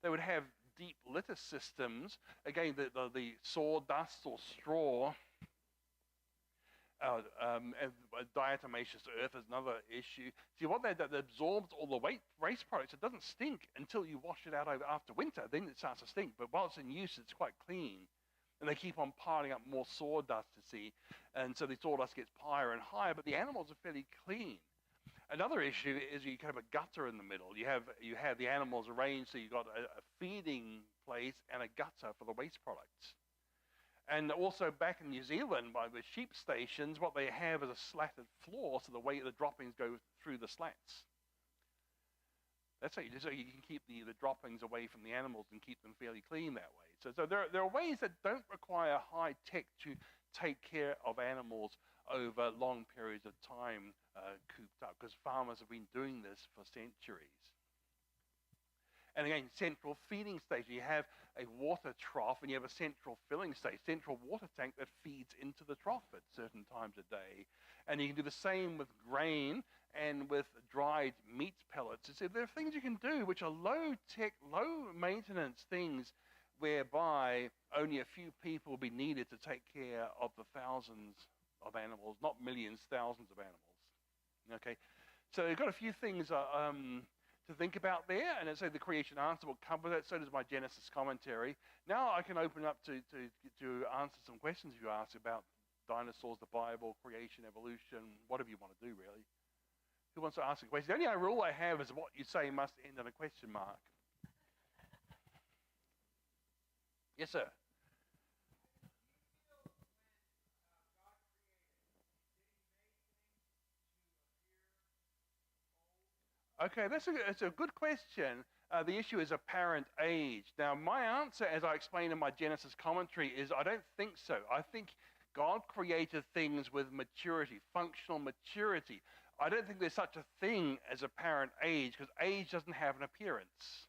They would have deep litter systems. Again, the sawdust or straw, diatomaceous earth is another issue. See, what that absorbs all the waste products. It doesn't stink until you wash it out after winter. Then it starts to stink. But while it's in use, it's quite clean. And they keep on piling up more sawdust, you see. And so the sawdust gets higher and higher, but the animals are fairly clean. Another issue is you have a gutter in the middle. You have the animals arranged so you've got a feeding place and a gutter for the waste products. And also back in New Zealand, with sheep stations, what they have is a slatted floor, so the droppings go through the slats. That's so you can keep the droppings away from the animals and keep them fairly clean that way. So there are ways that don't require high tech to take care of animals over long periods of time cooped up, because farmers have been doing this for centuries. And again, central feeding station. You have a water trough and you have a central filling station, central water tank that feeds into the trough at certain times a day. And you can do the same with grain and with dried meat pellets. So there are things you can do which are low-tech, low-maintenance things, whereby only a few people will be needed to take care of the thousands of animals, not millions, thousands of animals. Okay, so you've got a few things to think about there, and so the creation answer will cover that. So does my Genesis commentary. Now I can open up to answer some questions you ask about dinosaurs, the Bible, creation, evolution, whatever you want to do, really. Who wants to ask a question? The only rule I have is what you say must end on a question mark. Yes, sir. Okay, that's a good question. The issue is apparent age. Now, my answer, as I explained in my Genesis commentary, is I don't think so. I think God created things with maturity, functional maturity. I don't think there's such a thing as apparent age, because age doesn't have an appearance.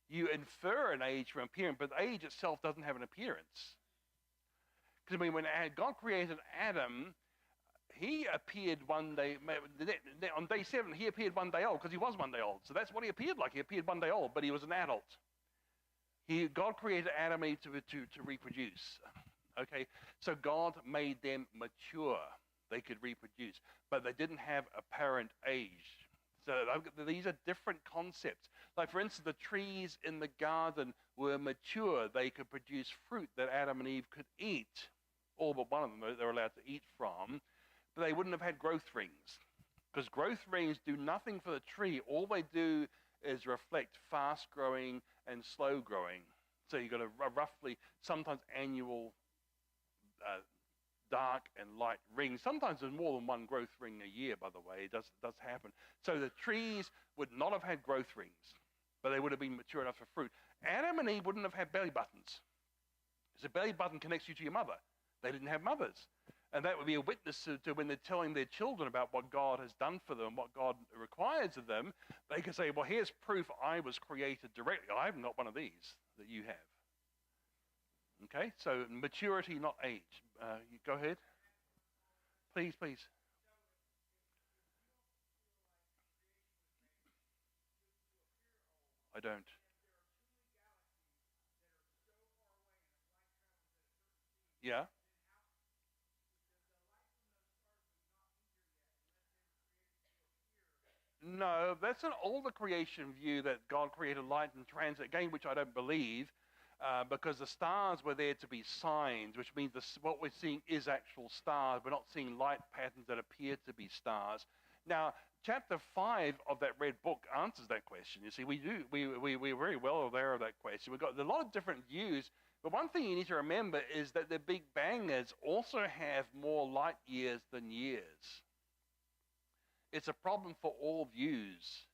You infer an age from appearance, but age itself doesn't have an appearance. Because when God created Adam, he appeared one day, on day 7, he appeared one day old, because he was one day old. So that's what he appeared like. He appeared one day old, but he was an adult. God created Adam and Eve to reproduce. Okay, so God made them mature. They could reproduce, but they didn't have apparent age. So these are different concepts. Like, for instance, the trees in the garden were mature. They could produce fruit that Adam and Eve could eat. All but one of them they were allowed to eat from. But they wouldn't have had growth rings, because growth rings do nothing for the tree. All they do is reflect fast growing and slow growing. So you've got a roughly, sometimes annual dark and light rings. Sometimes there's more than one growth ring a year, by the way. It does happen. So the trees would not have had growth rings. but they would have been mature enough for fruit. Adam and Eve wouldn't have had belly buttons. Because a belly button connects you to your mother. They didn't have mothers. And that would be a witness to when they're telling their children about what God has done for them, what God requires of them. They can say, well, here's proof I was created directly. I haven't got one of these that you have. Okay, so maturity, not age. You go ahead. Please, please. I don't. Yeah. No, that's an older creation view that God created light and transit, again, which I don't believe, because the stars were there to be signs, which means what we're seeing is actual stars. We're not seeing light patterns that appear to be stars. Now, chapter 5 of that red book answers that question. You see, we're very well aware of that question. We've got a lot of different views, but one thing you need to remember is that the Big Bangers also have more light years than years. It's a problem for all views.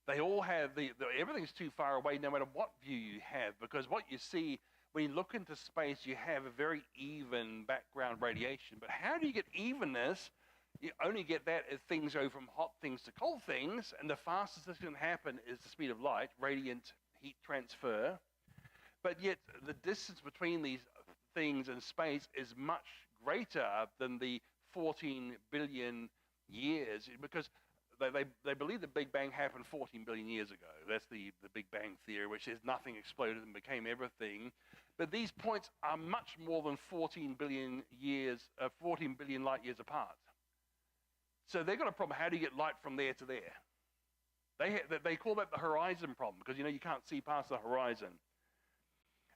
They all have everything's too far away no matter what view you have, because what you see when you look into space, you have a very even background radiation. But how do you get evenness? You only get that if things go from hot things to cold things, and the fastest this can happen is the speed of light, radiant heat transfer. But yet the distance between these things in space is much greater than the 14 billion years, because they believe the Big Bang happened 14 billion years ago. That's the Big Bang theory, which is nothing exploded and became everything. But these points are much more than 14 billion light years apart. So they've got a problem. How do you get light from there to there? They call that the horizon problem, because you can't see past the horizon.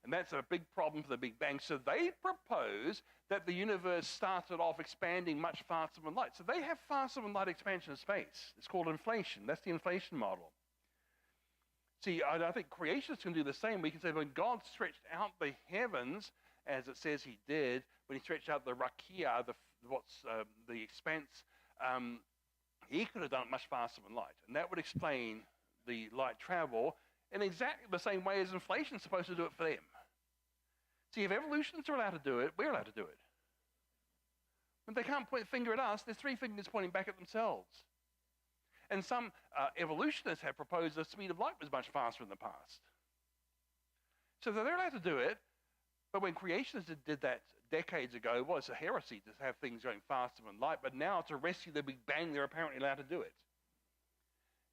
And that's a big problem for the Big Bang. So they propose that the universe started off expanding much faster than light. So they have faster than light expansion of space. It's called inflation. That's the inflation model. See, I think creationists can do the same. We can say when God stretched out the heavens, as it says he did, when he stretched out the rakia, the expanse, he could have done it much faster than light. And that would explain the light travel in exactly the same way as inflation is supposed to do it for them. See, if evolutionists are allowed to do it, we're allowed to do it. When they can't point a finger at us, there's three fingers pointing back at themselves. And some evolutionists have proposed the speed of light was much faster in the past. So they're allowed to do it, but when creationists did that decades ago, well, it's a heresy to have things going faster than light, but now to rescue the Big Bang, they're apparently allowed to do it.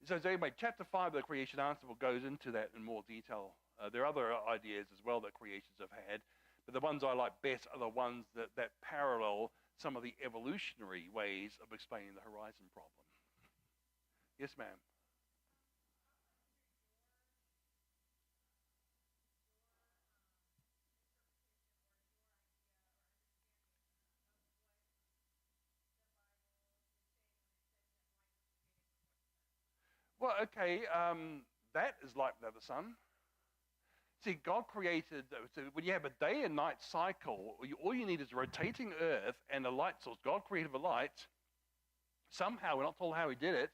So anyway, chapter 5 of the Creation Answer goes into that in more detail. There are other ideas as well that creations have had, but the ones I like best are the ones that parallel some of the evolutionary ways of explaining the horizon problem. Yes, ma'am. Well, okay, that is like the sun. See, God created, so when you have a day and night cycle, all you need is a rotating earth and a light source. God created the light. Somehow, we're not told how he did it,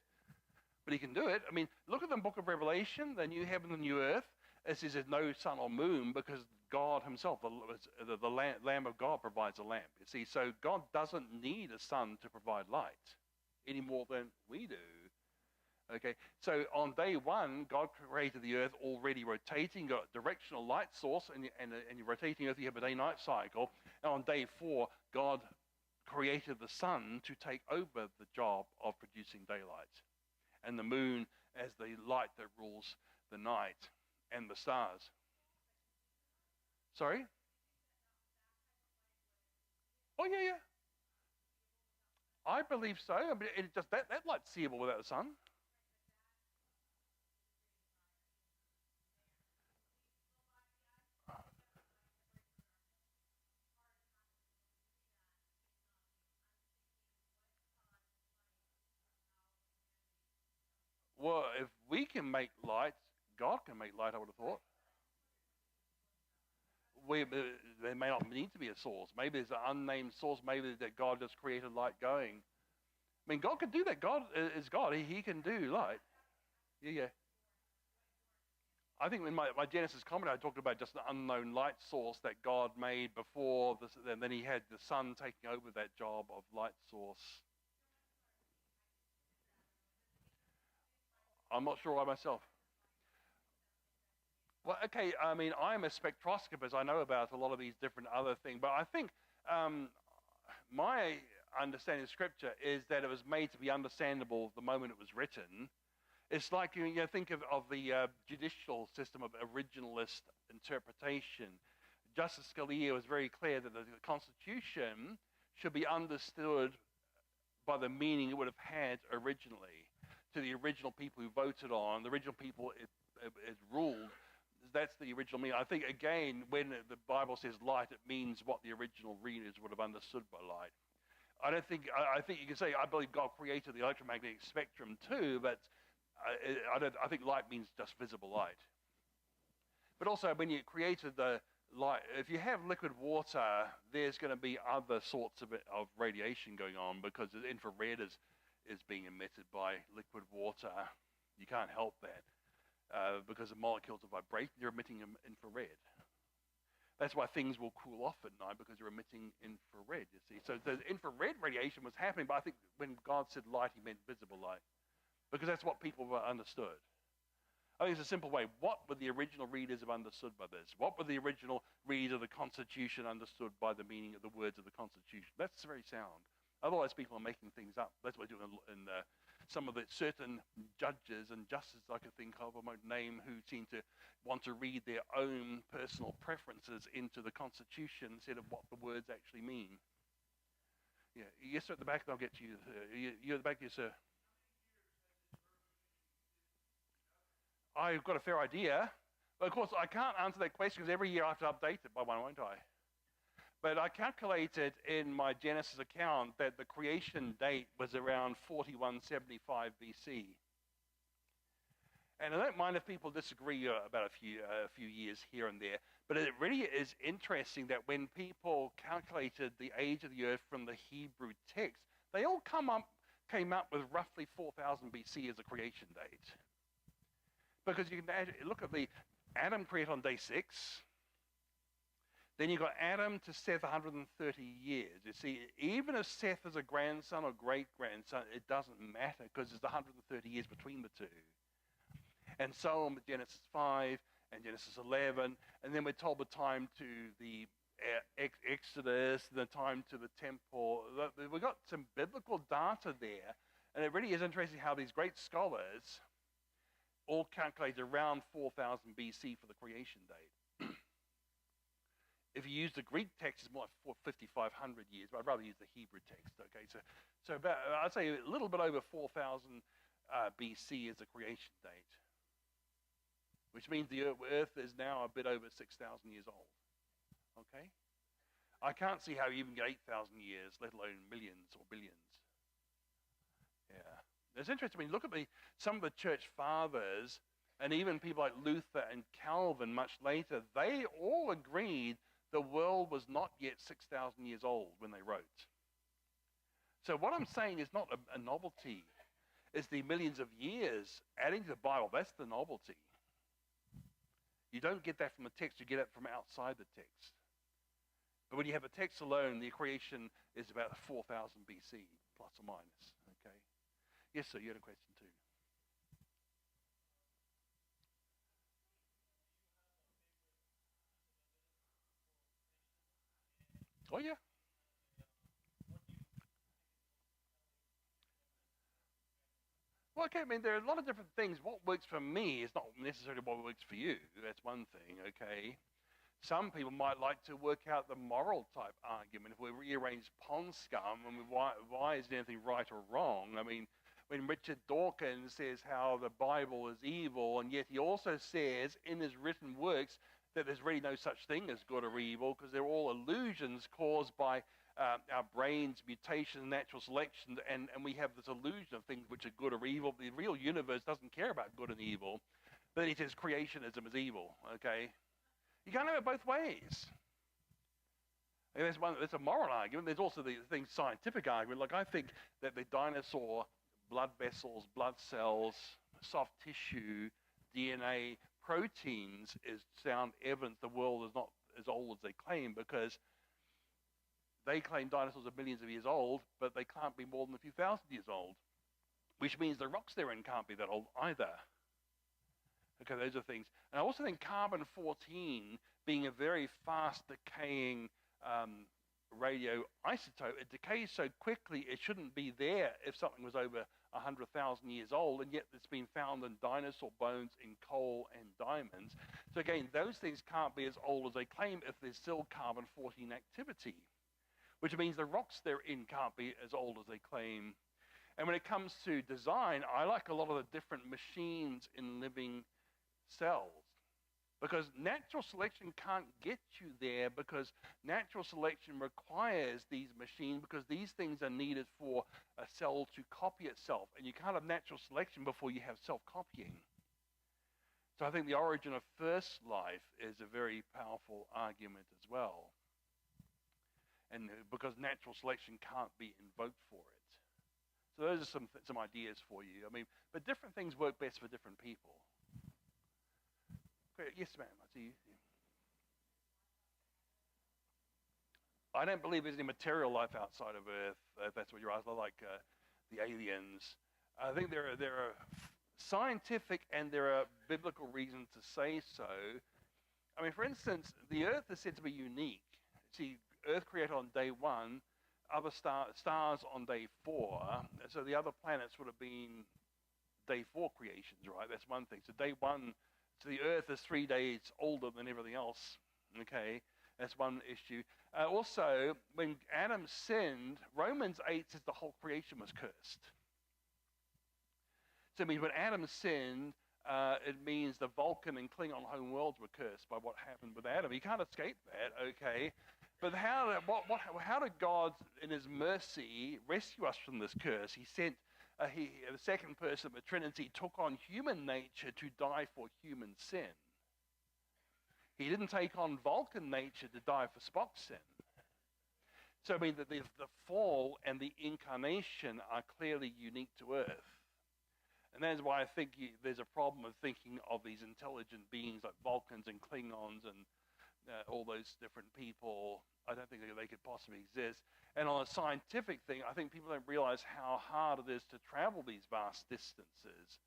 but he can do it. I mean, look at the book of Revelation, the new heaven and the new earth. It says there's no sun or moon because God himself, the Lamb of God, provides a lamp. You see, so God doesn't need a sun to provide light any more than we do. Okay, so on day one, God created the earth already rotating, got a directional light source, and you're rotating earth, you have a day-night cycle. And on day 4, God created the sun to take over the job of producing daylight, and the moon as the light that rules the night, and the stars. Sorry? Oh, yeah. I believe so. I mean, that light's seeable without the sun. Well, if we can make light, God can make light, I would have thought. There may not need to be a source. Maybe there's an unnamed source. Maybe that God just created light going. I mean, God can do that. God is God. He can do light. Yeah. I think in my Genesis comment, I talked about just an unknown light source that God made before this, and then he had the sun taking over that job of light source. I'm not sure I myself. Well, okay, I mean, I'm a spectroscopist. I know about a lot of these different other things, but I think my understanding of Scripture is that it was made to be understandable the moment it was written. It's like you think of the judicial system of originalist interpretation. Justice Scalia was very clear that the Constitution should be understood by the meaning it would have had originally, to the original people who voted on, the original people it ruled. That's the original meaning. I think, again, when the Bible says light, it means what the original readers would have understood by light. I think you can say, I believe God created the electromagnetic spectrum too, but I think light means just visible light. But also, when you created the light, if you have liquid water, there's going to be other sorts of radiation going on, because the infrared is being emitted by liquid water. You can't help that because the molecules are vibrating. They're emitting infrared. That's why things will cool off at night, because they're emitting infrared, you see. So the infrared radiation was happening, but I think when God said light, he meant visible light, because that's what people understood. I think it's a simple way. What would the original readers have understood by this? What would the original readers of the Constitution understood by the meaning of the words of the Constitution? That's very sound. Otherwise, people are making things up. That's what we're doing in some of the certain judges and justices I could think of, I won't name, who seem to want to read their own personal preferences into the Constitution instead of what the words actually mean. Yeah, yes, sir, at the back, and I'll get to you. You're at the back, yes, sir. I've got a fair idea. But of course, I can't answer that question because every year I have to update it by one, won't I? But I calculated in my Genesis account that the creation date was around 4175 BC. And I don't mind if people disagree about a few years here and there, but it really is interesting that when people calculated the age of the earth from the Hebrew text, they all came up with roughly 4000 BC as a creation date. Because you can look at the Adam created on day 6. Then you've got Adam to Seth, 130 years. You see, even if Seth is a grandson or great-grandson, it doesn't matter, because there's 130 years between the two. And so on with Genesis 5 and Genesis 11, and then we're told the time to the Exodus, the time to the temple. We've got some biblical data there, and it really is interesting how these great scholars all calculated around 4000 BC for the creation date. If you use the Greek text, it's more like 5,500 years, but I'd rather use the Hebrew text. Okay, so about, I'd say a little bit over 4000 BC is the creation date, which means the Earth is now a bit over 6,000 years old. Okay, I can't see how you even get 8,000 years, let alone millions or billions. Yeah, it's interesting. I mean, look at some of the church fathers, and even people like Luther and Calvin much later. They all agreed the world was not yet 6,000 years old when they wrote. So what I'm saying is not a novelty. It's the millions of years adding to the Bible. That's the novelty. You don't get that from the text. You get it from outside the text. But when you have a text alone, the creation is about 4,000 BC, plus or minus. Okay. Yes, sir, you had a question too. Oh, yeah. Well, okay, I mean, there are a lot of different things. What works for me is not necessarily what works for you. That's one thing, okay? Some people might like to work out the moral type argument. If we rearrange pond scum, I mean, why is anything right or wrong? I mean, when Richard Dawkins says how the Bible is evil, and yet he also says in his written works that there's really no such thing as good or evil, because they're all illusions caused by our brains, mutation, natural selection, and we have this illusion of things which are good or evil. The real universe doesn't care about good and evil, but he says creationism is evil, okay? You can't have it both ways. And that's a moral argument. There's also the scientific argument. Like, I think that the dinosaur blood vessels, blood cells, soft tissue, DNA, proteins is sound evidence the world is not as old as they claim, because they claim dinosaurs are millions of years old, but they can't be more than a few thousand years old, which means the rocks they're in can't be that old either. Okay, those are things. And I also think carbon-14, being a very fast decaying radioisotope, it decays so quickly it shouldn't be there if something was over 100,000 years old, and yet it's been found in dinosaur bones, in coal and diamonds. So again, those things can't be as old as they claim if there's still carbon-14 activity, which means the rocks they're in can't be as old as they claim. And when it comes to design, I like a lot of the different machines in living cells, because natural selection can't get you there, because natural selection requires these machines, because these things are needed for a cell to copy itself, and you can't have natural selection before you have self-copying. So I think the origin of first life is a very powerful argument as well, and because natural selection can't be invoked for it. So those are some ideas for you. I mean, but different things work best for different people. Yes, ma'am, I see you. I don't believe there's any material life outside of Earth, if that's what you're asking, like the aliens. I think there are scientific and there are biblical reasons to say so. I mean, for instance, the Earth is said to be unique. See, Earth created on day 1, other stars on day 4, so the other planets would have been day 4 creations, right? That's one thing. So day 1, so the Earth is 3 days older than everything else, okay? That's one issue. Also, when Adam sinned, Romans 8 says the whole creation was cursed. So it means when Adam sinned, it means the Vulcan and Klingon home worlds were cursed by what happened with Adam. You can't escape that, okay? But how did God, in his mercy, rescue us from this curse? He sent the second person of the Trinity, took on human nature to die for human sin. He didn't take on Vulcan nature to die for Spock's sin. So I mean that the fall and the incarnation are clearly unique to Earth. And that is why I think there's a problem of thinking of these intelligent beings like Vulcans and Klingons and all those different people. I don't think they could possibly exist. And on a scientific thing, I think people don't realize how hard it is to travel these vast distances.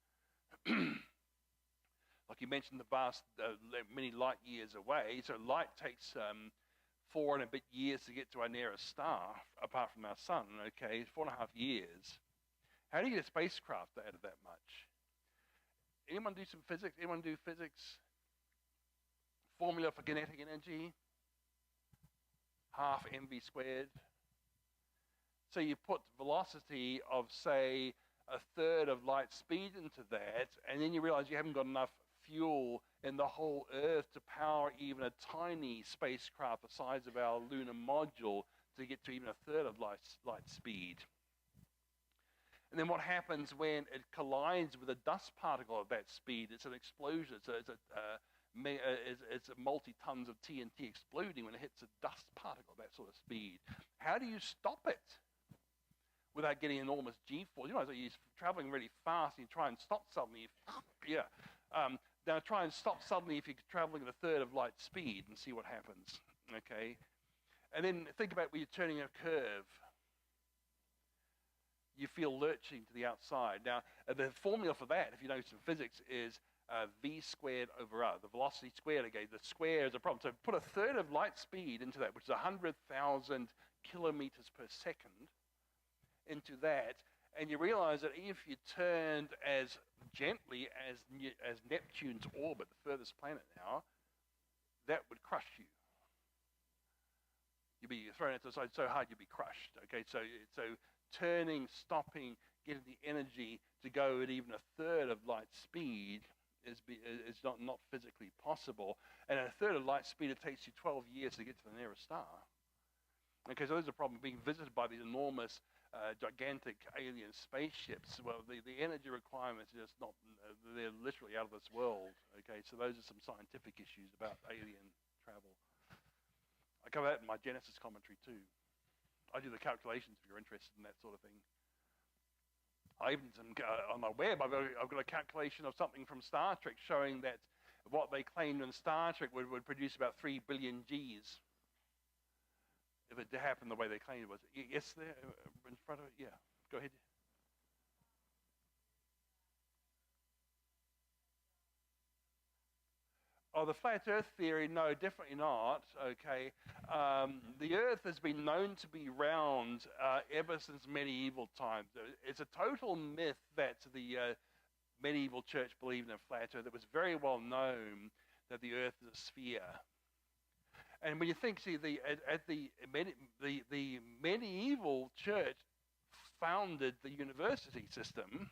Like you mentioned, the vast, many light years away. So light takes 4 and a bit years to get to our nearest star, apart from our sun, okay, 4.5 years. How do you get a spacecraft out of that much? Anyone do some physics? Anyone do physics? Formula for kinetic energy? Half mv squared. So you put velocity of, say, 1/3 of light speed into that, and then you realize you haven't got enough fuel in the whole Earth to power even a tiny spacecraft the size of our lunar module to get to even 1/3 of light speed. And then what happens when it collides with a dust particle of that speed? It's an explosion. So it's a multi-tons of TNT exploding when it hits a dust particle, that sort of speed. How do you stop it without getting enormous G-force? You know, so you're traveling really fast and you try and stop suddenly. Now try and stop suddenly if you're traveling at 1/3 of light speed and see what happens, okay? And then think about when you're turning a curve. You feel lurching to the outside. Now, the formula for that, if you know some physics, is v squared over r, the velocity squared again. The square is a problem. So put 1/3 of light speed into that, which is 100,000 kilometers per second into that, and you realize that if you turned as gently as Neptune's orbit, the furthest planet now, that would crush you. You'd be thrown out to the side so hard you'd be crushed. Okay, so turning, stopping, getting the energy to go at even 1/3 of light speed is not physically possible. And at 1/3 of light speed, it takes you 12 years to get to the nearest star. Okay, so there's a problem being visited by these enormous, gigantic alien spaceships. Well, the energy requirements are just not, they're literally out of this world. Okay, so those are some scientific issues about alien travel. I cover that in my Genesis commentary too. I do the calculations if you're interested in that sort of thing. I even on my web, I've got a calculation of something from Star Trek showing that what they claimed in Star Trek would produce about 3 billion Gs if it happened the way they claimed it was. Yes, there in front of it. Yeah, go ahead. Oh, the flat Earth theory? No, definitely not. Okay, the Earth has been known to be round ever since medieval times. It's a total myth that the medieval church believed in a flat Earth. It was very well known that the Earth is a sphere. And when you think, see, the medieval church founded the university system.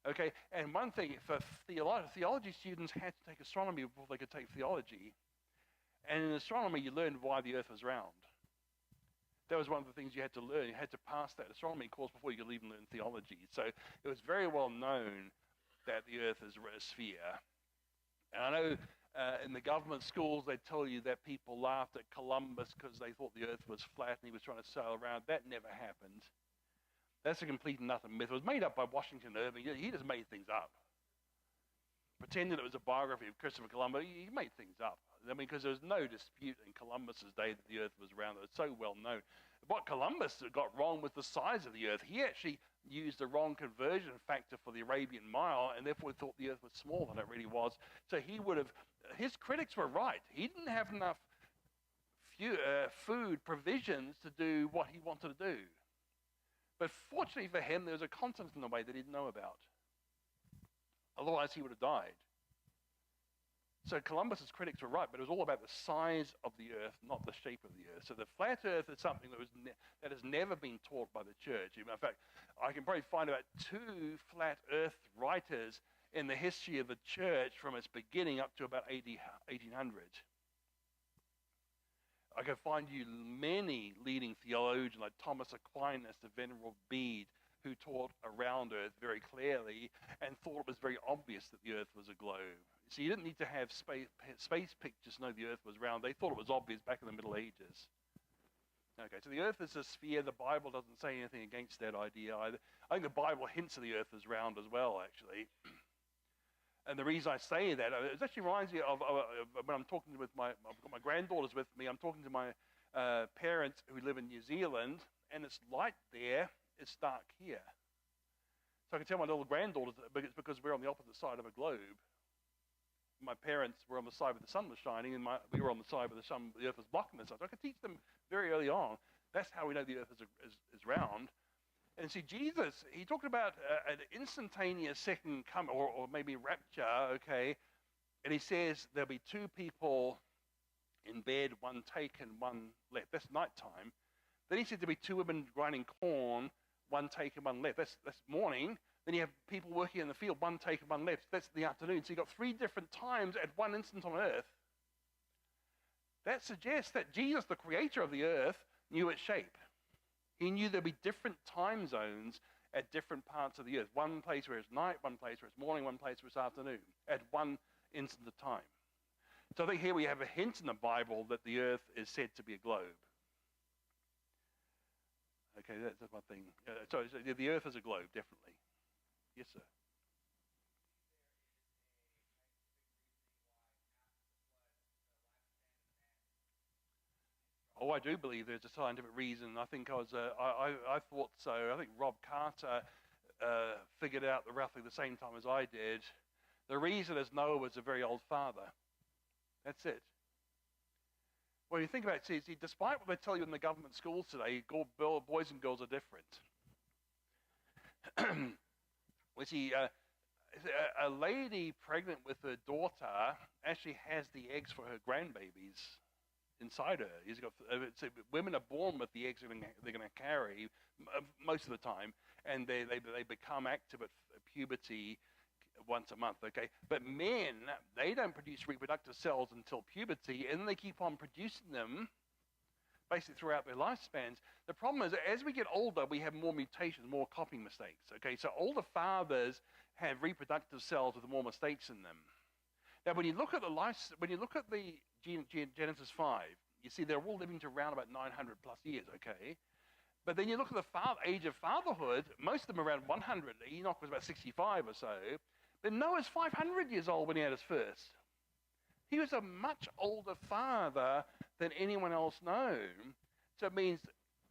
Okay, and one thing for theology students had to take astronomy before they could take theology. And in astronomy, you learned why the Earth was round. That was one of the things you had to learn. You had to pass that astronomy course before you could even learn theology. So it was very well known that the Earth is a sphere. And I know in the government schools, they tell you that people laughed at Columbus because they thought the Earth was flat and he was trying to sail around. That never happened. That's a complete and utter myth. It was made up by Washington Irving. He just made things up. Pretended it was a biography of Christopher Columbus. He made things up. I mean, because there was no dispute in Columbus's day that the Earth was round. It was so well known. What Columbus got wrong was the size of the Earth. He actually used the wrong conversion factor for the Arabian Mile, and therefore thought the Earth was smaller than it really was. So he would have, his critics were right. He didn't have enough food provisions to do what he wanted to do. But fortunately for him, there was a continent in the way that he didn't know about. Otherwise, he would have died. So Columbus's critics were right, but it was all about the size of the Earth, not the shape of the Earth. So the flat Earth is something that has never been taught by the church. In fact, I can probably find about 2 flat Earth writers in the history of the church from its beginning up to about 1800. I can find you many leading theologians like Thomas Aquinas, the Venerable Bede, who taught around Earth very clearly and thought it was very obvious that the Earth was a globe. So you didn't need to have space pictures to know the Earth was round. They thought it was obvious back in the Middle Ages. Okay, so the Earth is a sphere. The Bible doesn't say anything against that idea either. I think the Bible hints that the Earth is round as well, actually. And the reason I say that, it actually reminds me of when I'm talking with I've got my granddaughters with me, I'm talking to my parents who live in New Zealand, and it's light there, it's dark here. So I can tell my little granddaughters that it's because we're on the opposite side of a globe. My parents were on the side where the sun was shining, and we were on the side where the Earth was blocking the sun. So I could teach them very early on. That's how we know the Earth is round. And see, Jesus, he talked about an instantaneous second coming, or maybe rapture, okay? And he says there'll be 2 people in bed, one taken, one left. That's nighttime. Then he said there'll be 2 women grinding corn, one taken, one left. That's morning. Then you have people working in the field, one taken, one left. That's the afternoon. So you've got 3 different times at one instant on earth. That suggests that Jesus, the creator of the earth, knew its shape. He knew there'd be different time zones at different parts of the earth. One place where it's night, one place where it's morning, one place where it's afternoon, at one instant of time. So I think here we have a hint in the Bible that the earth is said to be a globe. Okay, that's one thing. So the earth is a globe, definitely. Yes, sir. Oh, I do believe there's a scientific reason. I think I thought so. I think Rob Carter figured out roughly the same time as I did. The reason is Noah was a very old father. That's it. When you think about it, see, despite what they tell you in the government schools today, boys and girls are different. We see a lady pregnant with her daughter actually has the eggs for her grandbabies inside her. Women are born with the eggs they're going to carry most of the time, and they become active at puberty once a month, okay? But men, they don't produce reproductive cells until puberty, and then they keep on producing them basically throughout their lifespans. The problem is, as we get older, we have more mutations, more copying mistakes, okay? So older fathers have reproductive cells with more mistakes in them. Now, when you look at the Genesis 5, you see they're all living to around about 900 plus years, okay? But then you look at the age of fatherhood, most of them around 100. Enoch was about 65 or so. But Noah's 500 years old when he had his first. He was a much older father than anyone else known. So it means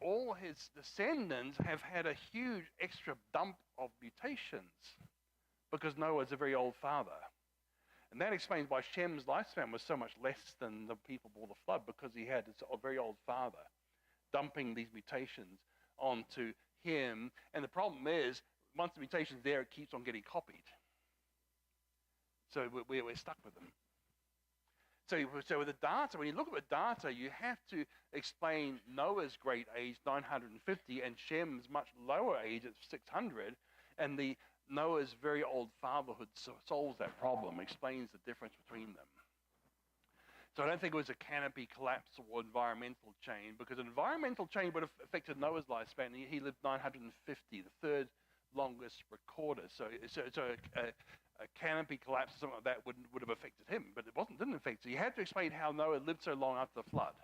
all his descendants have had a huge extra dump of mutations because Noah's a very old father. And that explains why Shem's lifespan was so much less than the people before the flood, because he had a very old father dumping these mutations onto him. And the problem is, once the mutation's there, it keeps on getting copied. So we're stuck with them. So with the data, when you look at the data, you have to explain Noah's great age, 950, and Shem's much lower age at 600, and the Noah's very old fatherhood solves that problem, explains the difference between them. So I don't think it was a canopy collapse or environmental change, because environmental change would have affected Noah's lifespan. He lived 950, the third longest recorded. So a canopy collapse or something like that would have affected him, but it didn't affect him. You had to explain how Noah lived so long after the flood.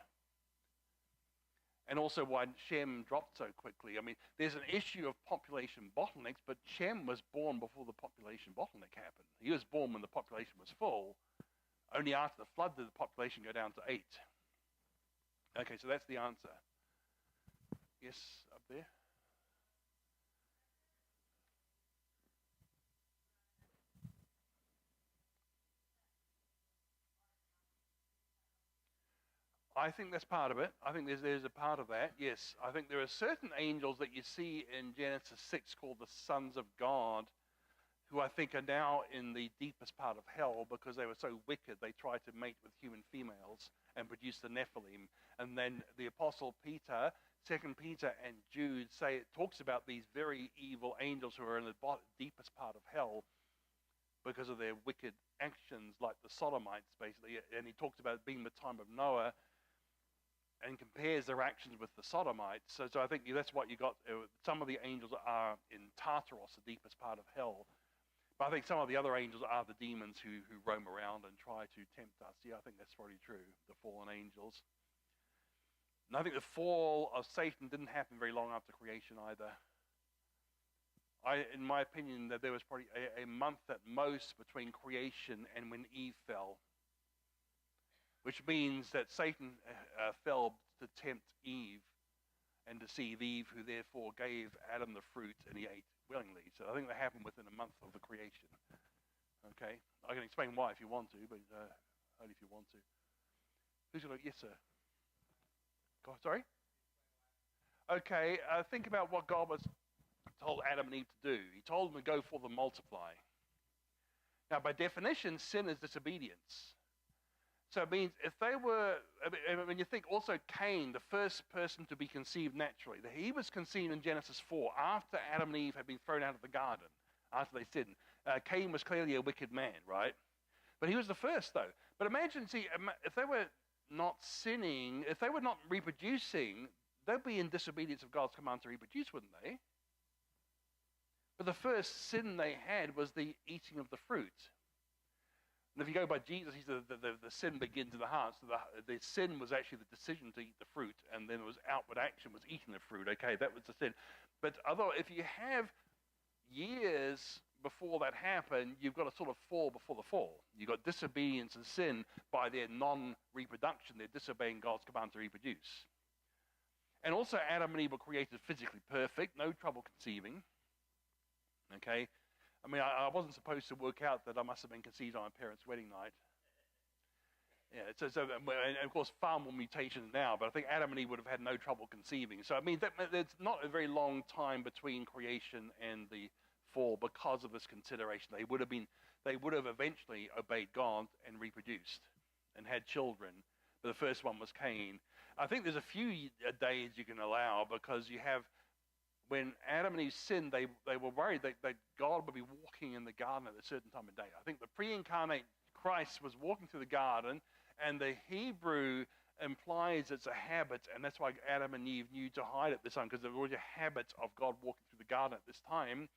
And also why Shem dropped so quickly. I mean, there's an issue of population bottlenecks, but Shem was born before the population bottleneck happened. He was born when the population was full. Only after the flood did the population go down to 8. Okay, so that's the answer. Yes, up there? I think that's part of it. I think there's a part of that, yes. I think there are certain angels that you see in Genesis 6 called the sons of God, who I think are now in the deepest part of hell because they were so wicked they tried to mate with human females and produce the Nephilim. And then the Apostle Peter, 2 Peter and Jude it talks about these very evil angels who are in the deepest part of hell because of their wicked actions, like the Sodomites, basically. And he talks about it being the time of Noah, and compares their actions with the Sodomites. So I think that's what you got. Some of the angels are in Tartarus, the deepest part of hell. But I think some of the other angels are the demons who roam around and try to tempt us. Yeah, I think that's probably true, the fallen angels. And I think the fall of Satan didn't happen very long after creation either. In my opinion, that there was probably a month at most between creation and when Eve fell, which means that Satan fell to tempt Eve and deceive Eve, who therefore gave Adam the fruit and he ate willingly. So I think that happened within a month of the creation. Okay? I can explain why if you want to, but only if you want to. Who's going to? Yes, sir. Sorry? Okay, think about what God was told Adam and Eve to do. He told them to go forth and multiply. Now, by definition, sin is disobedience. So it means if they were, when you think also Cain, the first person to be conceived naturally, he was conceived in Genesis 4 after Adam and Eve had been thrown out of the garden, after they sinned. Cain was clearly a wicked man, right? But he was the first, though. But imagine, if they were not sinning, if they were not reproducing, they'd be in disobedience of God's command to reproduce, wouldn't they? But the first sin they had was the eating of the fruit. And if you go by Jesus, he said the sin begins in the heart. So the sin was actually the decision to eat the fruit, and then it was outward action was eating the fruit. Okay, that was the sin. But although if you have years before that happened, you've got a sort of fall before the fall. You've got disobedience and sin by their non-reproduction. They're disobeying God's command to reproduce. And also Adam and Eve were created physically perfect, no trouble conceiving. Okay? I mean, I wasn't supposed to work out that I must have been conceived on my parents' wedding night. Yeah, and of course, far more mutations now, but I think Adam and Eve would have had no trouble conceiving. So, I mean, there's not a very long time between creation and the fall because of this consideration. They would have eventually obeyed God and reproduced and had children. But the first one was Cain. I think there's a few days you can allow because you have, when Adam and Eve sinned, they were worried that God would be walking in the garden at a certain time of day. I think the pre-incarnate Christ was walking through the garden, and the Hebrew implies it's a habit, and that's why Adam and Eve knew to hide at this time, because there was a habit of God walking through the garden at this time.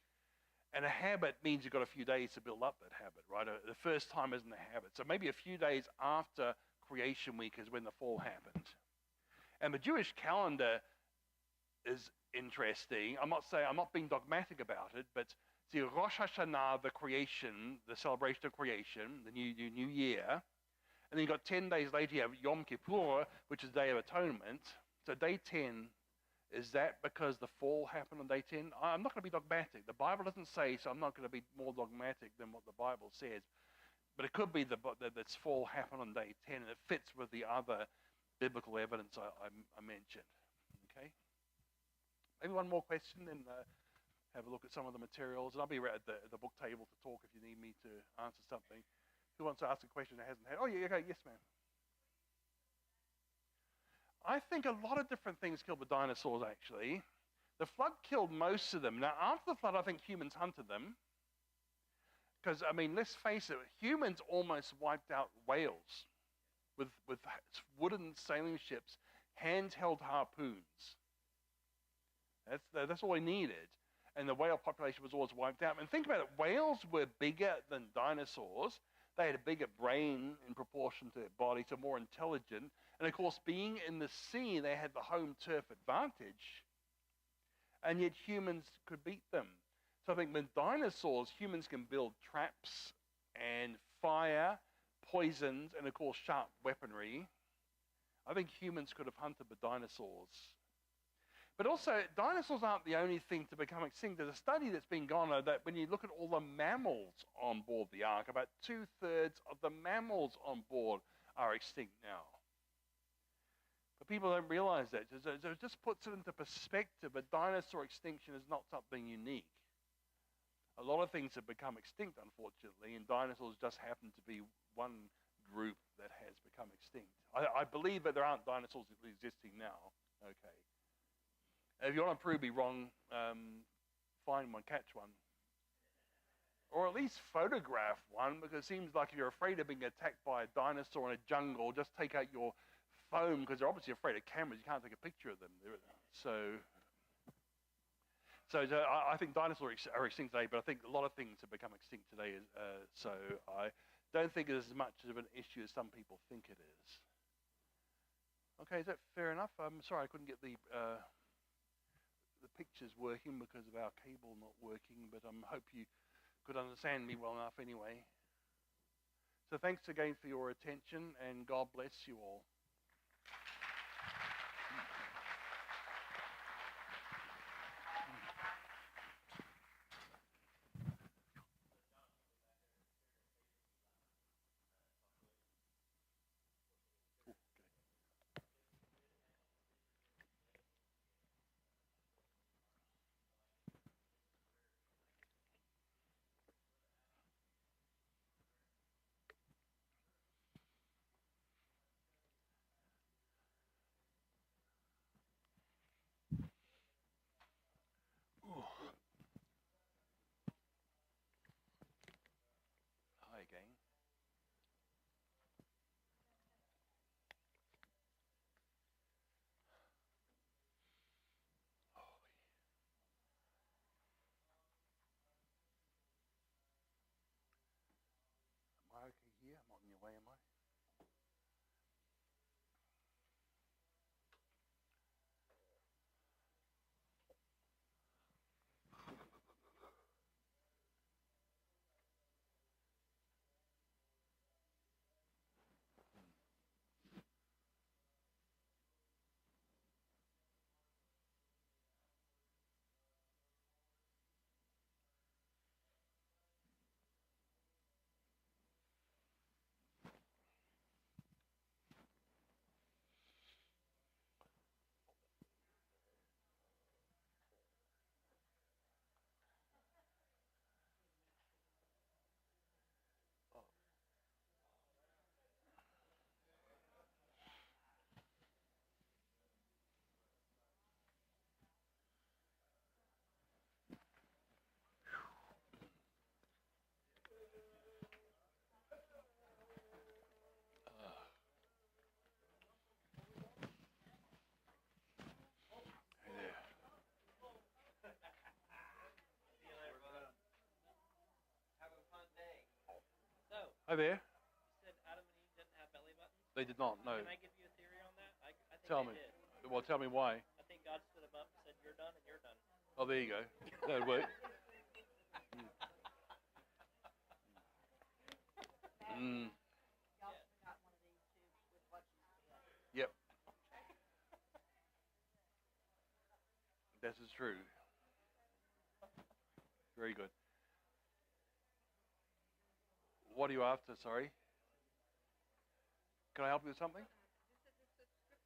And a habit means you've got a few days to build up that habit, right? The first time isn't a habit. So maybe a few days after creation week is when the fall happened. And the Jewish calendar is interesting. I'm not being dogmatic about it, but See, Rosh Hashanah, the creation, the celebration of creation, the new year. And then you've got 10 days later, you have Yom Kippur, which is Day of Atonement. So day 10, is that because the fall happened on day 10? I'm not going to be dogmatic. The Bible doesn't say, so I'm not going to be more dogmatic than what the Bible says. But it could be that this fall happened on day 10, and it fits with the other biblical evidence I mentioned. Okay? Maybe one more question, and have a look at some of the materials. And I'll be right at the book table to talk if you need me to answer something. Who wants to ask a question that hasn't had? Oh, yeah, okay, yes, ma'am. I think a lot of different things killed the dinosaurs, actually. The flood killed most of them. Now, after the flood, I think humans hunted them. Because, I mean, let's face it, humans almost wiped out whales with wooden sailing ships, handheld harpoons. That's all they needed. And the whale population was always wiped out. And think about it, whales were bigger than dinosaurs. They had a bigger brain in proportion to their body, so more intelligent. And of course, being in the sea, they had the home turf advantage. And yet humans could beat them. So I think with dinosaurs, humans can build traps and fire, poisons, and of course sharp weaponry. I think humans could have hunted the dinosaurs. But also, dinosaurs aren't the only thing to become extinct. There's a study that's been gone that when you look at all the mammals on board the Ark, about 2/3 of the mammals on board are extinct now. But people don't realize that. So it just puts it into perspective that dinosaur extinction is not something unique. A lot of things have become extinct, unfortunately, and dinosaurs just happen to be one group that has become extinct. I believe that there aren't dinosaurs existing now. Okay. If you want to prove me wrong, find one, catch one. Or at least photograph one, because it seems like if you're afraid of being attacked by a dinosaur in a jungle, just take out your phone, because they're obviously afraid of cameras. You can't take a picture of them. So I think dinosaurs are extinct today, but I think a lot of things have become extinct today. So I don't think it is as much of an issue as some people think it is. Okay, is that fair enough? I'm sorry I couldn't get the pictures working because of our cable not working, but I hope you could understand me well enough anyway. So thanks again for your attention, and God bless you all. Hi again. Am I okay here? I'm not in your way, am I? Hey there. Hi there. You said Adam and Eve didn't have belly buttons? They did not, no. Can I give you a theory on that? I think Tell they me. did. Well, tell me why. I think God stood them up and said, you're done and you're done. Oh, there you go. That'd work. Mm. Yep. This is true. Very good. What are you after? Sorry. Can I help you with something?